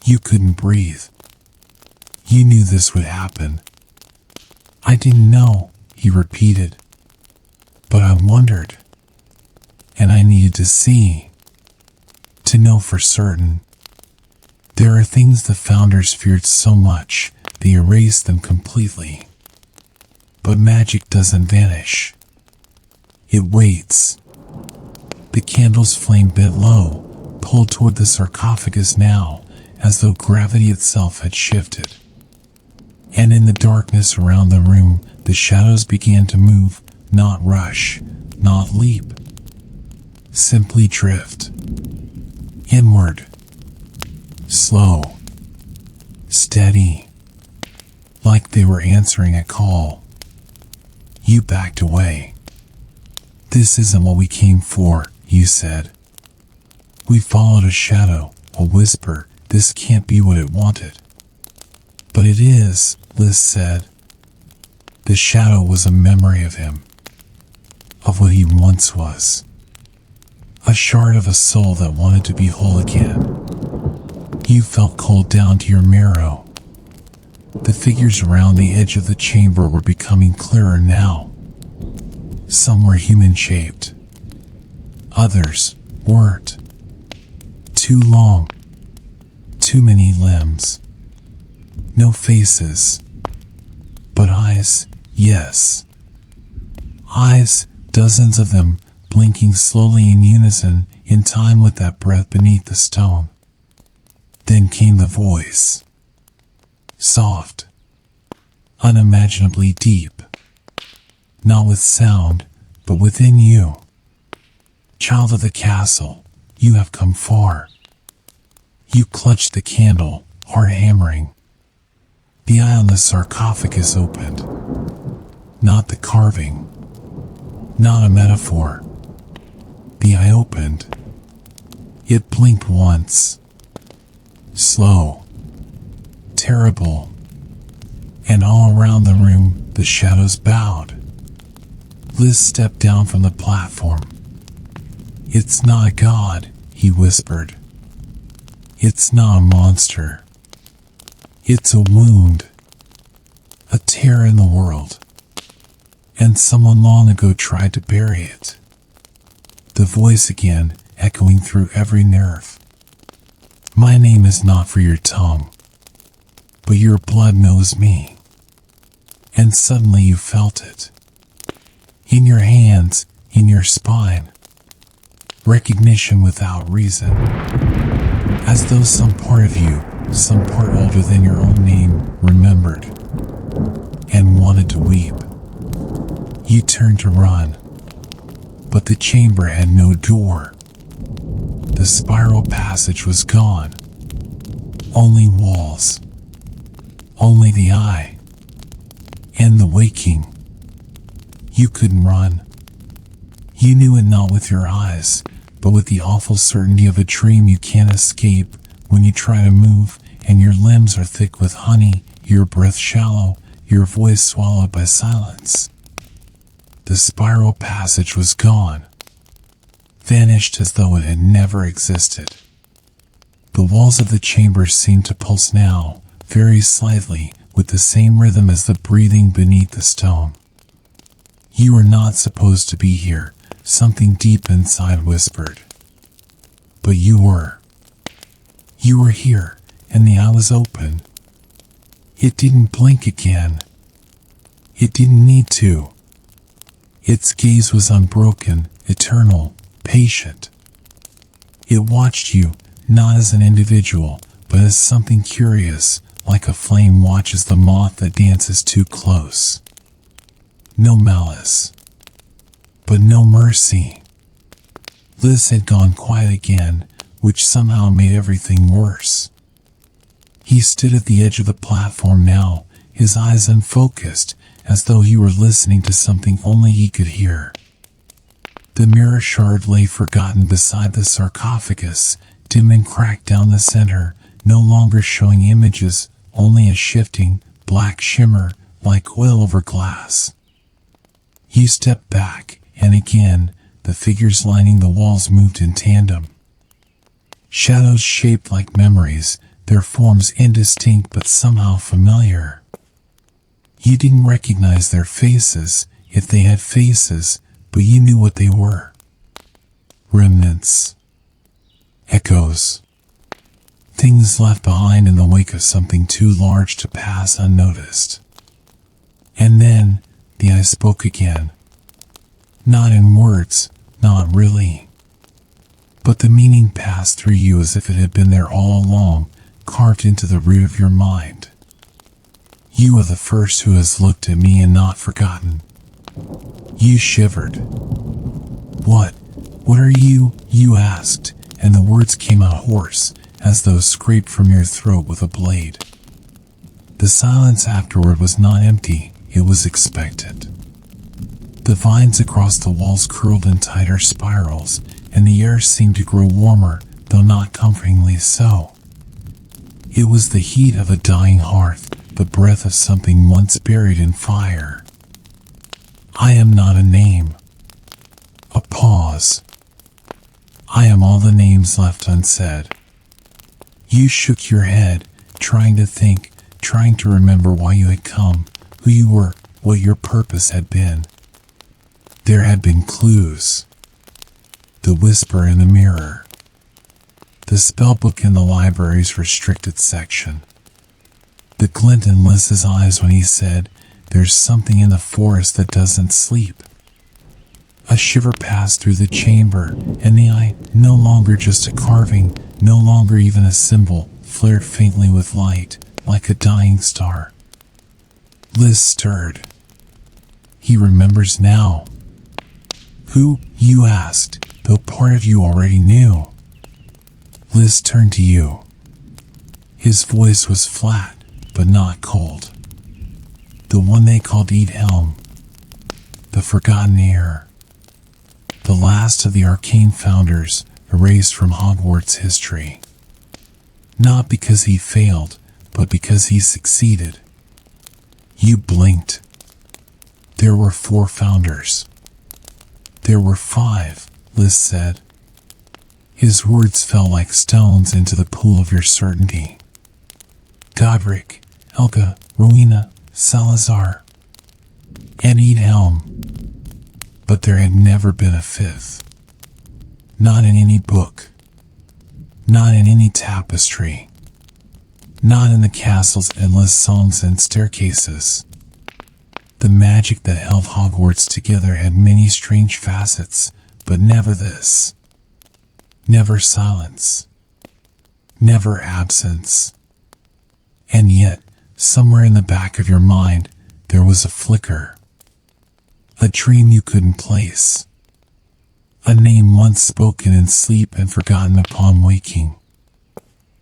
You couldn't breathe. You knew this would happen. I didn't know, he repeated. But I wondered. And I needed to see. To know for certain. There are things the founders feared so much, they erased them completely. But magic doesn't vanish. It waits. The candle's flame bent low, pulled toward the sarcophagus now, as though gravity itself had shifted. And in the darkness around the room, the shadows began to move, not rush, not leap. Simply drift. Inward. Slow. Steady. Like they were answering a call. You backed away. This isn't what we came for, you said. We followed a shadow, a whisper. This can't be what it wanted. But it is, Liz said. The shadow was a memory of him. Of what he once was. A shard of a soul that wanted to be whole again. You felt cold down to your marrow. The figures around the edge of the chamber were becoming clearer now. Some were human-shaped. Others weren't. Too long. Too many limbs. No faces. But eyes, yes. Eyes, dozens of them, blinking slowly in unison, in time with that breath beneath the stone. Then came the voice. Soft. Unimaginably deep. Not with sound, but within you. Child of the castle, you have come far. You clutched the candle, heart hammering. The eye on the sarcophagus opened. Not the carving. Not a metaphor. The eye opened. It blinked once. Slow. Terrible. And all around the room, the shadows bowed. Liz stepped down from the platform. "It's not a god," he whispered. "It's not a monster. It's a wound. A tear in the world. And someone long ago tried to bury it." The voice again, echoing through every nerve. "My name is not for your tongue, but your blood knows me." And suddenly you felt it. In your hands, in your spine. Recognition without reason. As though some part of you, some part older than your own name, remembered. And wanted to weep. You turned to run. But the chamber had no door. The spiral passage was gone. Only walls. Only the eye. And the waking. You couldn't run. You knew it not with your eyes, but with the awful certainty of a dream you can't escape when you try to move, and your limbs are thick with honey, your breath shallow, your voice swallowed by silence. The spiral passage was gone. Vanished as though it had never existed. The walls of the chamber seemed to pulse now, very slightly, with the same rhythm as the breathing beneath the stone. "You are not supposed to be here," something deep inside whispered. But you were. You were here, and the eye was open. It didn't blink again. It didn't need to. Its gaze was unbroken, eternal, patient. It watched you, not as an individual, but as something curious, like a flame watches the moth that dances too close. No malice. But no mercy. Liz had gone quiet again, which somehow made everything worse. He stood at the edge of the platform now, his eyes unfocused, as though he were listening to something only he could hear. The mirror shard lay forgotten beside the sarcophagus, dim and cracked down the center, no longer showing images, only a shifting, black shimmer, like oil over glass. You stepped back, and again, the figures lining the walls moved in tandem. Shadows shaped like memories, their forms indistinct but somehow familiar. You didn't recognize their faces, if they had faces, but you knew what they were. Remnants. Echoes. Things left behind in the wake of something too large to pass unnoticed. And then, the eye spoke again. Not in words, not really. But the meaning passed through you as if it had been there all along, carved into the root of your mind. You are the first who has looked at me and not forgotten. You shivered. What are you? You asked, and the words came out hoarse, as though scraped from your throat with a blade. The silence afterward was not empty, it was expected. The vines across the walls curled in tighter spirals, and the air seemed to grow warmer, though not comfortingly so. It was the heat of a dying hearth, the breath of something once buried in fire. I am not a name. A pause. I am all the names left unsaid. You shook your head, trying to think, trying to remember why you had come, who you were, what your purpose had been. There had been clues. The whisper in the mirror. The spellbook in the library's restricted section. The glint in Liz's eyes when he said, "There's something in the forest that doesn't sleep." A shiver passed through the chamber, and the eye, no longer just a carving, no longer even a symbol, flared faintly with light, like a dying star. Liz stirred. He remembers now. Who? You asked, though part of you already knew. Liz turned to you. His voice was flat, but not cold. The one they called Helm, the Forgotten Heir, the last of the arcane founders erased from Hogwarts history. Not because he failed, but because he succeeded. You blinked. There were 4 founders. There were 5, Liz said. His words fell like stones into the pool of your certainty. Godric, Helga, Rowena, Salazar, and Helm. But there had never been a 5th. Not in any book. Not in any tapestry. Not in the castle's endless songs and staircases. The magic that held Hogwarts together had many strange facets, but never this. Never silence. Never absence. And yet, somewhere in the back of your mind, there was a flicker. A dream you couldn't place. A name once spoken in sleep and forgotten upon waking.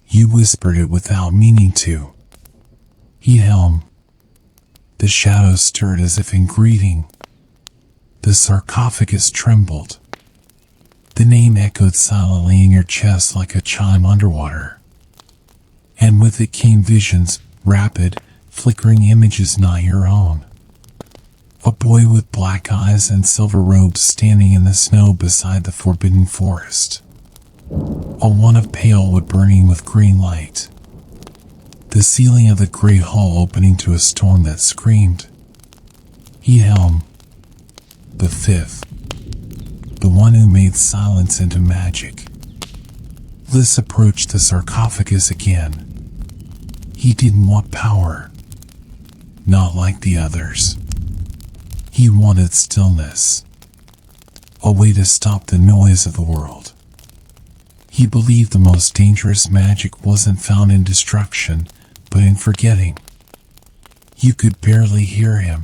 You whispered it without meaning to. Helm. The shadows stirred as if in greeting. The sarcophagus trembled. The name echoed silently in your chest like a chime underwater. And with it came visions, rapid, flickering images not your own. A boy with black eyes and silver robes standing in the snow beside the forbidden forest. A one of pale wood burning with green light. The ceiling of the great hall opening to a storm that screamed. Helm. The 5th. The one who made silence into magic. Liz approached the sarcophagus again. He didn't want power. Not like the others. He wanted stillness. A way to stop the noise of the world. He believed the most dangerous magic wasn't found in destruction, but in forgetting. You could barely hear him.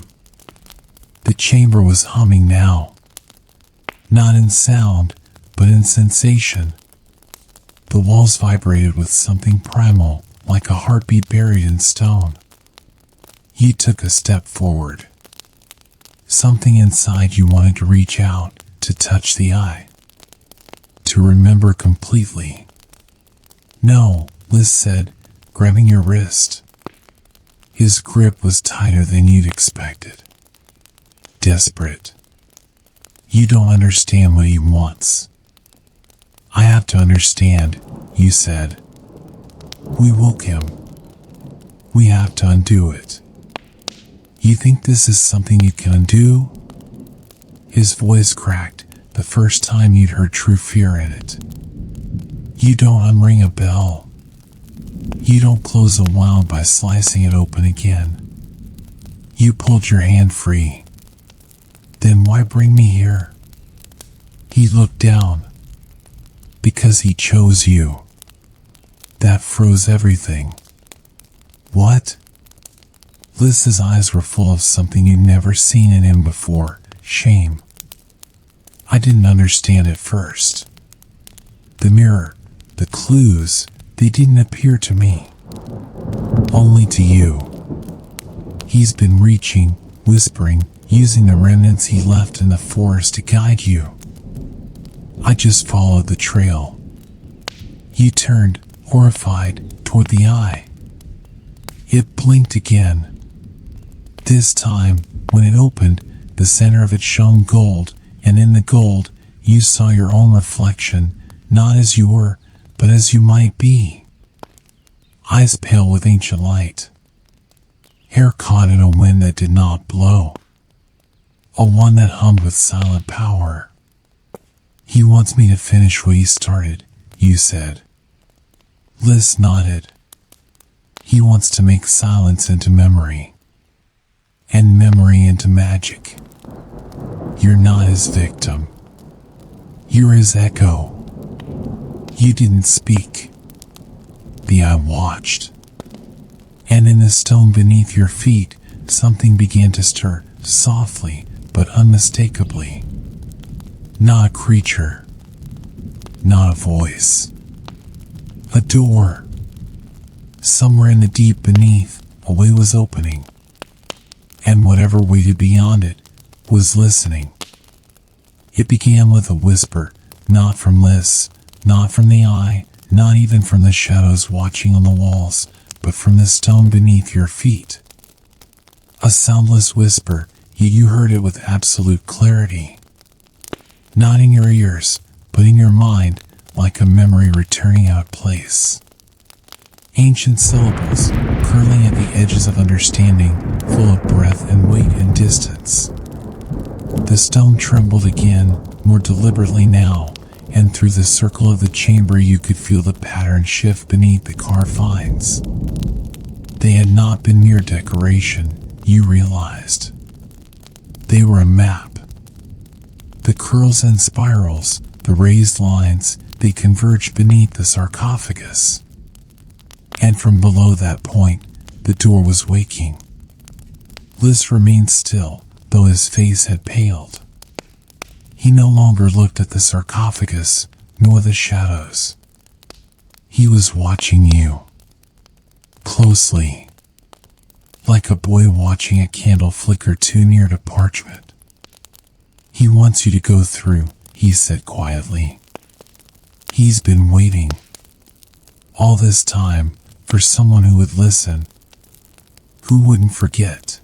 The chamber was humming now. Not in sound, but in sensation. The walls vibrated with something primal, like a heartbeat buried in stone. You took a step forward. Something inside you wanted to reach out, to touch the eye. To remember completely. No, Liz said, grabbing your wrist. His grip was tighter than you'd expected. Desperate. You don't understand what he wants. I have to understand, you said. We woke him. We have to undo it. You think this is something you can undo? His voice cracked, the first time you'd heard true fear in it. You don't unring a bell. You don't close a wound by slicing it open again. You pulled your hand free. Then why bring me here? He looked down. Because he chose you. That froze everything. What? Liz's eyes were full of something you'd never seen in him before, shame. I didn't understand at first. The mirror, the clues, they didn't appear to me. Only to you. He's been reaching, whispering, using the remnants he left in the forest to guide you. I just followed the trail. You turned, horrified, toward the eye. It blinked again. This time, when it opened, the center of it shone gold, and in the gold, you saw your own reflection, not as you were, but as you might be. Eyes pale with ancient light. Hair caught in a wind that did not blow. A one that hummed with silent power. He wants me to finish what he started, you said. Liz nodded. He wants to make silence into memory. And memory into magic. You're not his victim. You're his echo. You didn't speak. The eye watched. And in the stone beneath your feet, something began to stir, softly, but unmistakably. Not a creature. Not a voice. A door. Somewhere in the deep beneath, a way was opening. And whatever waited beyond it was listening. It began with a whisper, not from Liz, not from the eye, not even from the shadows watching on the walls, but from the stone beneath your feet. A soundless whisper, yet you heard it with absolute clarity. Not in your ears, but in your mind, like a memory returning out of place. Ancient syllables, curling at the edges of understanding, full of breath and weight and distance. The stone trembled again, more deliberately now, and through the circle of the chamber you could feel the pattern shift beneath the carved lines. They had not been mere decoration, you realized. They were a map. The curls and spirals, the raised lines, they converged beneath the sarcophagus. And from below that point, the door was waking. Liz remained still, though his face had paled. He no longer looked at the sarcophagus, nor the shadows. He was watching you. Closely. Like a boy watching a candle flicker too near to parchment. He wants you to go through, he said quietly. He's been waiting. All this time, for someone who would listen. Who wouldn't forget.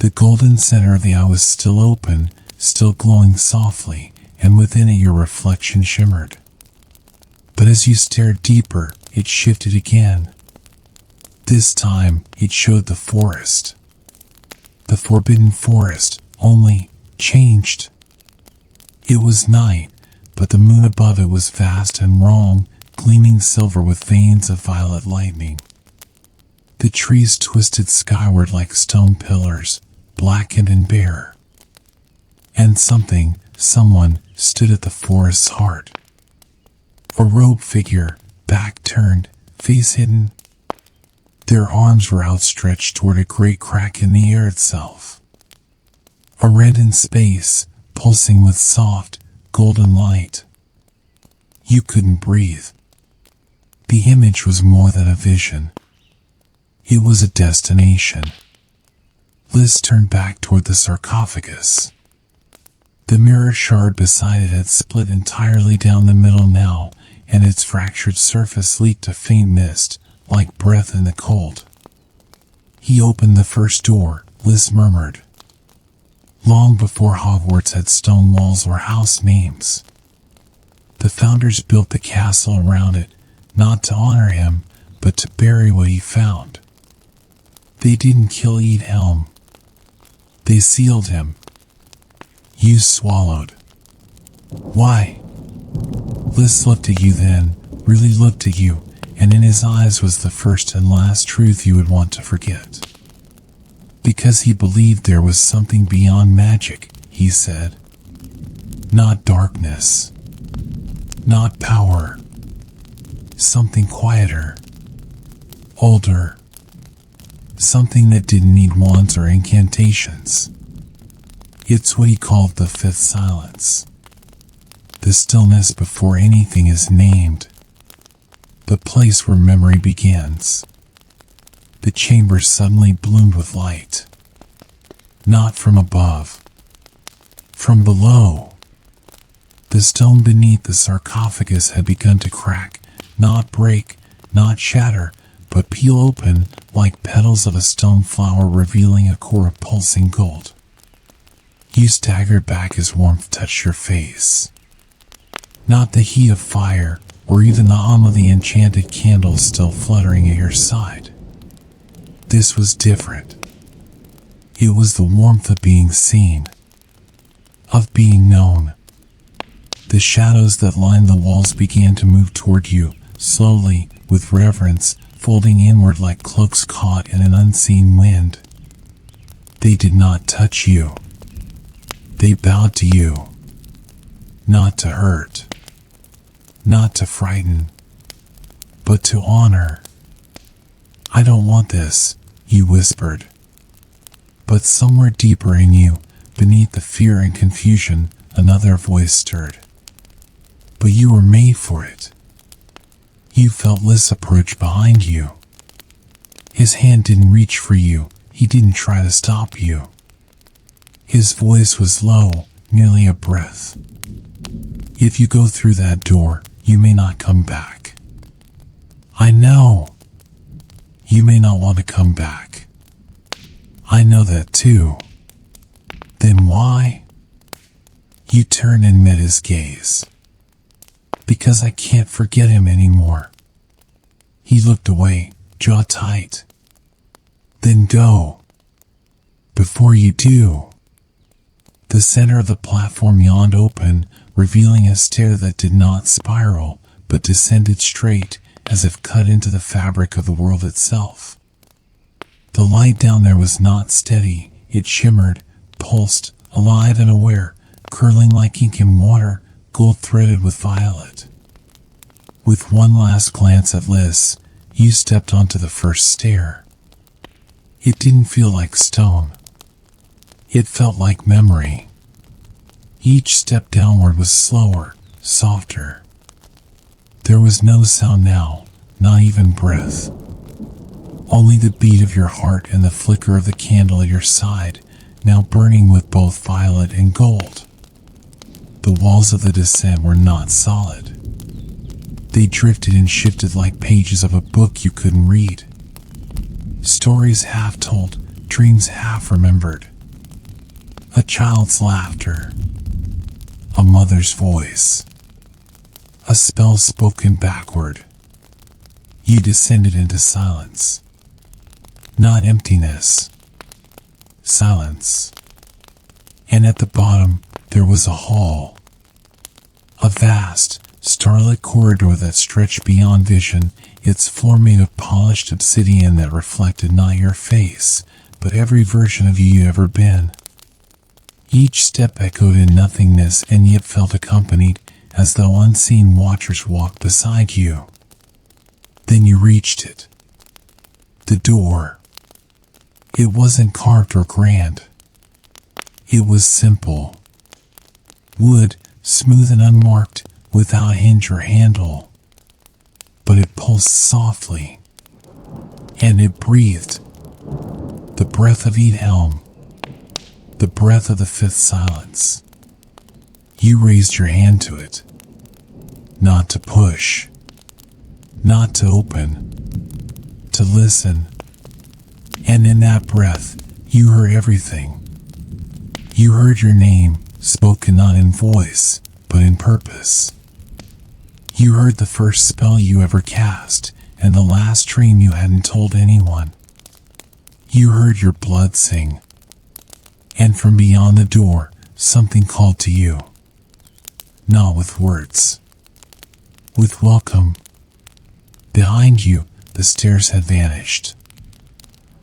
The golden center of the eye was still open, still glowing softly, and within it your reflection shimmered. But as you stared deeper, it shifted again. This time, it showed the forest. The forbidden forest, only changed. It was night, but the moon above it was vast and wrong, gleaming silver with veins of violet lightning. The trees twisted skyward like stone pillars, blackened and bare. And someone, stood at the forest's heart. A robed figure, back turned, face hidden. Their arms were outstretched toward a great crack in the air itself. A reddened space, pulsing with soft, golden light. You couldn't breathe. The image was more than a vision. It was a destination. Liz turned back toward the sarcophagus. The mirror shard beside it had split entirely down the middle now, and its fractured surface leaked a faint mist, like breath in the cold. He opened the first door, Liz murmured. Long before Hogwarts had stone walls or house names. The founders built the castle around it, not to honor him, but to bury what he found. They didn't kill Helm. They sealed him. You swallowed. Why? Liz looked at you then, really looked at you, and in his eyes was the first and last truth you would want to forget. Because he believed there was something beyond magic, he said. Not darkness. Not power. Something quieter. Older. Something that didn't need wands or incantations. It's what he called the fifth silence. The stillness before anything is named. The place where memory begins. The chamber suddenly bloomed with light. Not from above. From below. The stone beneath the sarcophagus had begun to crack, not break, not shatter, but peel open like petals of a stone flower revealing a core of pulsing gold. You staggered back as warmth touched your face. Not the heat of fire, or even the hum of the enchanted candles still fluttering at your side. This was different. It was the warmth of being seen, of being known. The shadows that lined the walls began to move toward you, slowly, with reverence, folding inward like cloaks caught in an unseen wind. They did not touch you. They bowed to you. Not to hurt. Not to frighten. But to honor. I don't want this, you whispered. But somewhere deeper in you, beneath the fear and confusion, another voice stirred. But you were made for it. You felt Liz approach behind you. His hand didn't reach for you. He didn't try to stop you. His voice was low, nearly a breath. If you go through that door, you may not come back. I know. You may not want to come back. I know that too. Then why? You turned and met his gaze. Because I can't forget him anymore. He looked away, jaw tight. Then go. Before you do. The center of the platform yawned open, revealing a stair that did not spiral, but descended straight, as if cut into the fabric of the world itself. The light down there was not steady. It shimmered, pulsed, alive and aware, curling like ink in water, gold-threaded with violet. With one last glance at Liz, you stepped onto the first stair. It didn't feel like stone. It felt like memory. Each step downward was slower, softer. There was no sound now, not even breath. Only the beat of your heart and the flicker of the candle at your side, now burning with both violet and gold. The walls of the descent were not solid. They drifted and shifted like pages of a book you couldn't read. Stories half told, dreams half remembered. A child's laughter. A mother's voice. A spell spoken backward. You descended into silence. Not emptiness. Silence. And at the bottom, there was a hall. A vast, starlit corridor that stretched beyond vision, its floor made of polished obsidian that reflected not your face, but every version of you you'd ever been. Each step echoed in nothingness and yet felt accompanied, as though unseen watchers walked beside you. Then you reached it. The door. It wasn't carved or grand. It was simple. Wood, smooth and unmarked, without hinge or handle. But it pulsed softly. And it breathed. The breath of Eidhelm. The breath of the fifth silence. You raised your hand to it. Not to push. Not to open. To listen. And in that breath, you heard everything. You heard your name, spoken not in voice, but in purpose. You heard the first spell you ever cast, and the last dream you hadn't told anyone. You heard your blood sing. And from beyond the door, something called to you. Not with words. With welcome. Behind you, the stairs had vanished.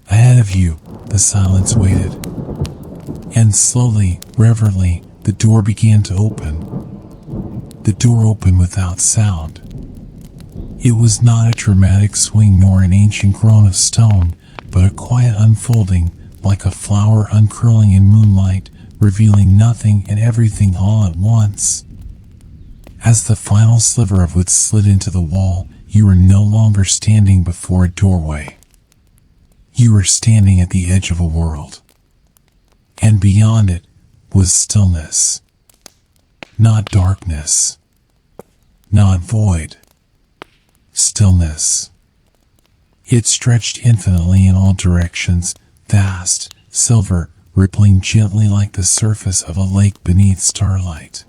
Ahead of you, the silence waited. And slowly, reverently, the door began to open. The door opened without sound. It was not a dramatic swing nor an ancient groan of stone, but a quiet unfolding, like a flower uncurling in moonlight, revealing nothing and everything all at once. As the final sliver of wood slid into the wall, you were no longer standing before a doorway. You were standing at the edge of a world. And beyond it was stillness. Not darkness. Not void. Stillness. It stretched infinitely in all directions, vast, silver, rippling gently like the surface of a lake beneath starlight.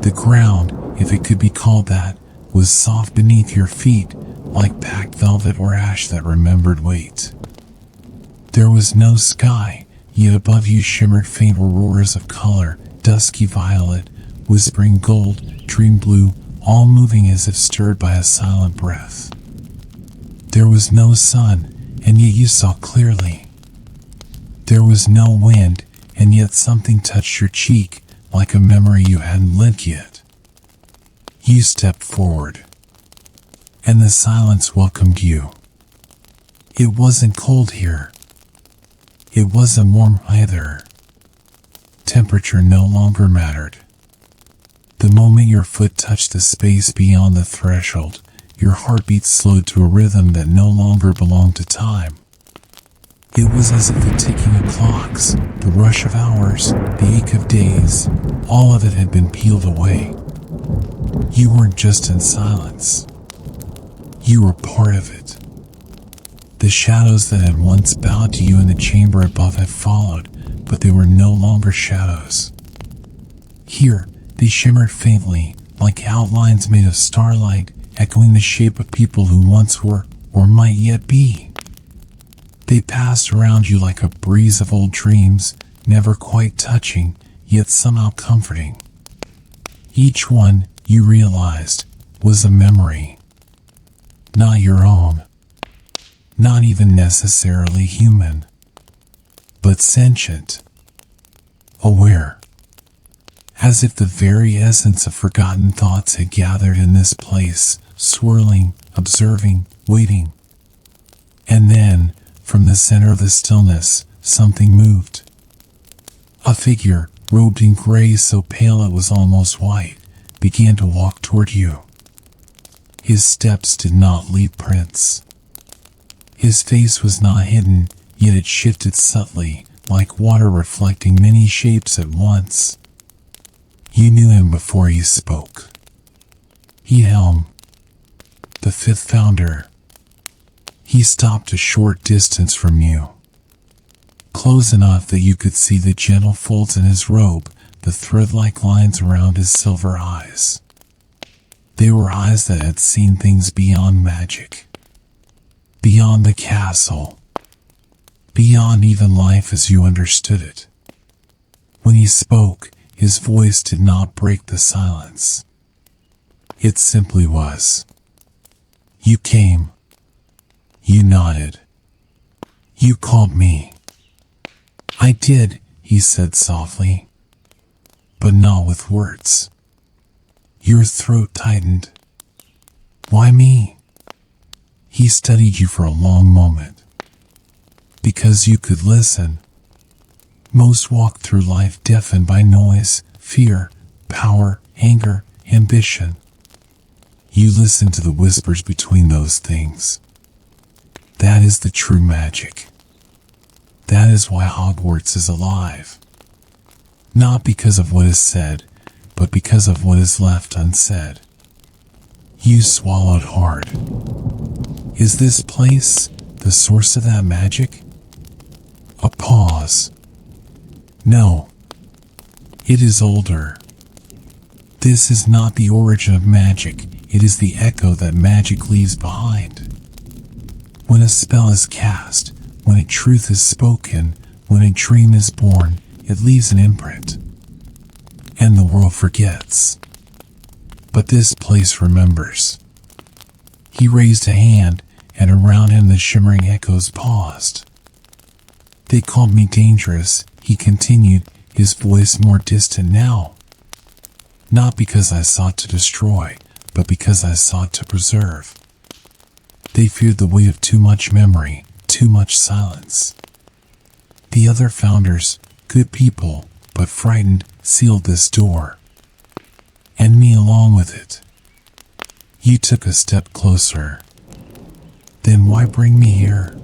The ground, if it could be called that, was soft beneath your feet, like packed velvet or ash that remembered weight. There was no sky, yet above you shimmered faint auroras of color, dusky violet, whispering gold, dream blue, all moving as if stirred by a silent breath. There was no sun, and yet you saw clearly. There was no wind, and yet something touched your cheek, like a memory you hadn't lived yet. You stepped forward, and the silence welcomed you. It wasn't cold here. It wasn't warm either. Temperature no longer mattered. The moment your foot touched the space beyond the threshold, your heartbeat slowed to a rhythm that no longer belonged to time. It was as if the ticking of clocks, the rush of hours, the ache of days, all of it had been peeled away. You weren't just in silence. You were part of it. The shadows that had once bowed to you in the chamber above had followed, but they were no longer shadows. Here, they shimmered faintly, like outlines made of starlight, echoing the shape of people who once were, or might yet be. They passed around you like a breeze of old dreams, never quite touching, yet somehow comforting. Each one, you realized, was a memory. Not your own. Not even necessarily human. But sentient. Aware. As if the very essence of forgotten thoughts had gathered in this place, swirling, observing, waiting. And then, from the center of the stillness, something moved. A figure, robed in gray so pale it was almost white, began to walk toward you. His steps did not leave prints. His face was not hidden, yet it shifted subtly, like water reflecting many shapes at once. You knew him before he spoke. Helm, the fifth founder. He stopped a short distance from you. Close enough that you could see the gentle folds in his robe, the thread-like lines around his silver eyes. They were eyes that had seen things beyond magic. Beyond the castle. Beyond even life as you understood it. When he spoke, his voice did not break the silence. It simply was. You came. You nodded. You called me. I did, he said softly. But not with words. Your throat tightened. Why me? He studied you for a long moment. Because you could listen. Most walk through life deafened by noise, fear, power, anger, ambition. You listen to the whispers between those things. That is the true magic. That is why Hogwarts is alive. Not because of what is said, but because of what is left unsaid. You swallowed hard. Is this place the source of that magic? A pause. No. It is older. This is not the origin of magic, it is the echo that magic leaves behind. When a spell is cast, when a truth is spoken, when a dream is born, it leaves an imprint. And the world forgets. But this place remembers. He raised a hand, and around him the shimmering echoes paused. They called me dangerous, he continued, his voice more distant now. Not because I sought to destroy, but because I sought to preserve. They feared the weight of too much memory, too much silence. The other founders, good people, but frightened, sealed this door. And me along with it. You took a step closer. Then why bring me here?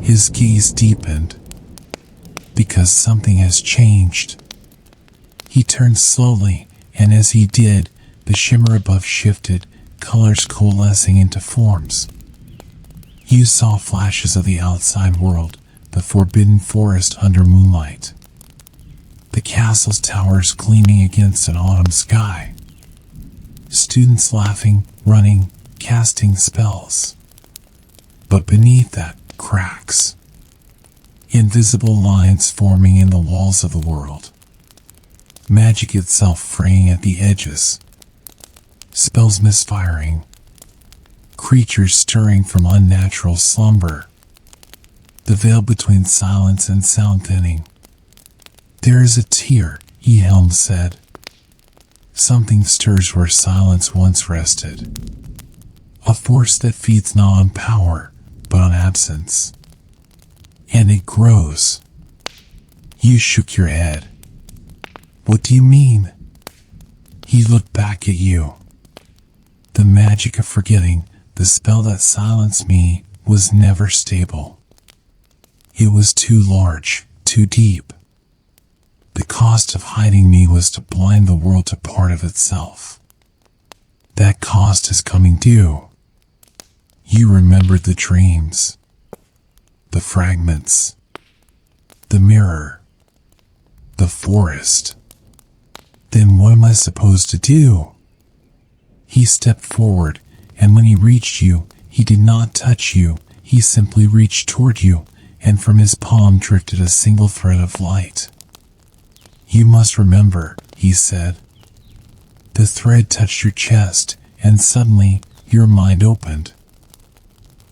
His gaze deepened. Because something has changed. He turned slowly, and as he did, the shimmer above shifted, colors coalescing into forms. You saw flashes of the outside world, the forbidden forest under moonlight. The castle's towers gleaming against an autumn sky. Students laughing, running, casting spells. But beneath that, cracks. Invisible lines forming in the walls of the world. Magic itself fraying at the edges. Spells misfiring. Creatures stirring from unnatural slumber. The veil between silence and sound thinning. There is a tear, Helm said. Something stirs where silence once rested. A force that feeds not on power, but on absence. And it grows. You shook your head. What do you mean? He looked back at you. The The magic of forgetting, the spell that silenced me, was never stable. It was too large, too deep. The cost of hiding me was to blind the world to part of itself. That cost is coming due. You remembered the dreams, the fragments, the mirror, the forest. Then what am I supposed to do? He stepped forward, and when he reached you, he did not touch you. He simply reached toward you, and from his palm drifted a single thread of light. You must remember, he said. The thread touched your chest, and suddenly, your mind opened.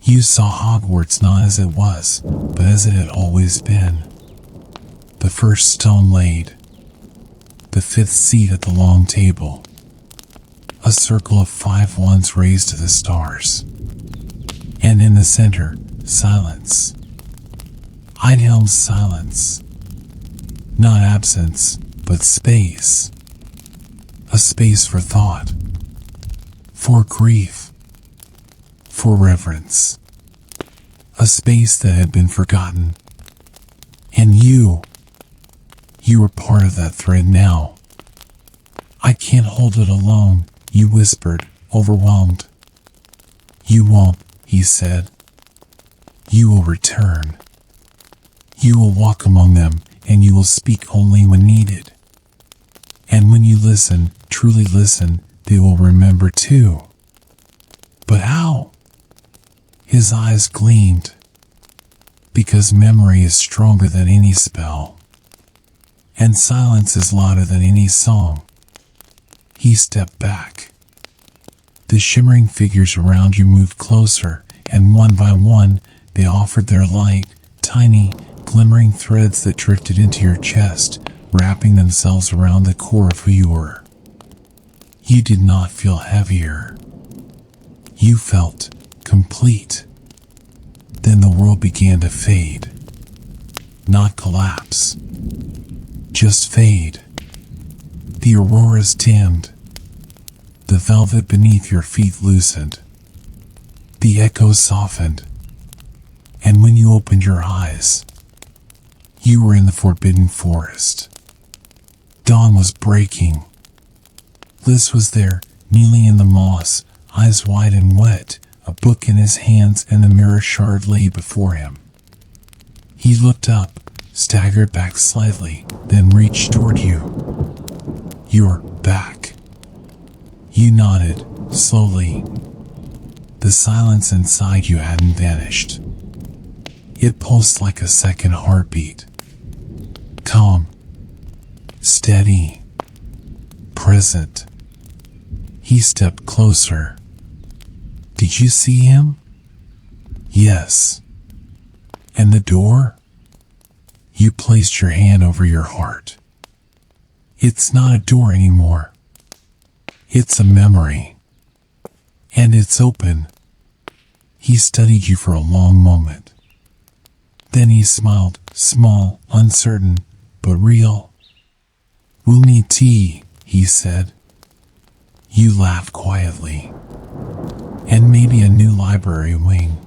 You saw Hogwarts not as it was, but as it had always been. The first stone laid. The fifth seat at the long table. A circle of 5 wands raised to the stars. And in the center, silence. Eidhelm's silence. Not absence, but space. A space for thought. For grief. For reverence. A space that had been forgotten. And you were part of that thread now. I can't hold it alone, you whispered, overwhelmed. You won't, he said. You will return. You will walk among them, and you will speak only when needed. And when you listen, truly listen, they will remember too. But how? His eyes gleamed. Because memory is stronger than any spell. And silence is louder than any song. He stepped back. The shimmering figures around you moved closer, and one by one, they offered their light, tiny, glimmering threads that drifted into your chest, wrapping themselves around the core of who you were. You did not feel heavier. You felt complete. Then the world began to fade. Not collapse. Just fade. The auroras dimmed. The velvet beneath your feet loosened. The echoes softened. And when you opened your eyes, you were in the forbidden forest. Dawn was breaking. Liz was there, kneeling in the moss, eyes wide and wet, a book in his hands, and the mirror shard lay before him. He looked up, staggered back slightly, then reached toward you. You're back. You nodded, slowly. The silence inside you hadn't vanished. It pulsed like a second heartbeat. Calm. Steady. Present. He stepped closer. Did you see him? Yes. And the door? You placed your hand over your heart. It's not a door anymore. It's a memory. And it's open. He studied you for a long moment. Then he smiled, small, uncertain, but real. We'll need tea, he said. You laughed quietly. And maybe a new library wing.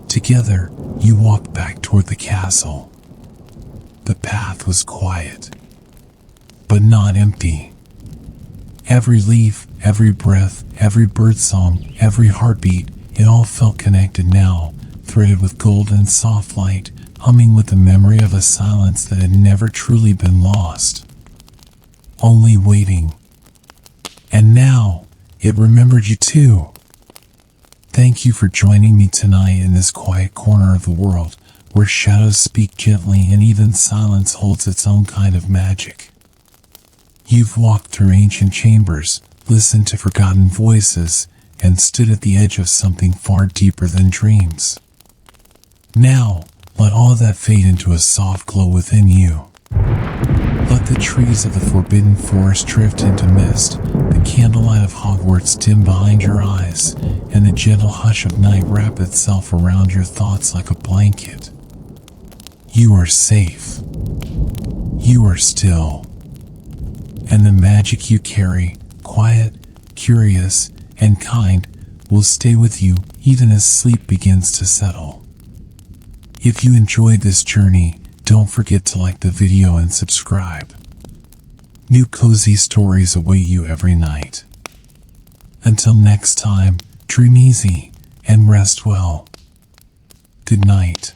Together, you walked back toward the castle. The path was quiet, but not empty. Every leaf, every breath, every birdsong, every heartbeat, it all felt connected now, threaded with golden soft light, humming with the memory of a silence that had never truly been lost. Only waiting. And now, it remembered you too. Thank you for joining me tonight in this quiet corner of the world, where shadows speak gently and even silence holds its own kind of magic. You've walked through ancient chambers, listened to forgotten voices, and stood at the edge of something far deeper than dreams. Now, let all that fade into a soft glow within you. Let the trees of the forbidden forest drift into mist, the candlelight of Hogwarts dim behind your eyes, and the gentle hush of night wrap itself around your thoughts like a blanket. You are safe. You are still. And the magic you carry, quiet, curious, and kind will stay with you even as sleep begins to settle. If you enjoyed this journey, don't forget to like the video and subscribe. New cozy stories await you every night. Until next time, dream easy and rest well. Good night.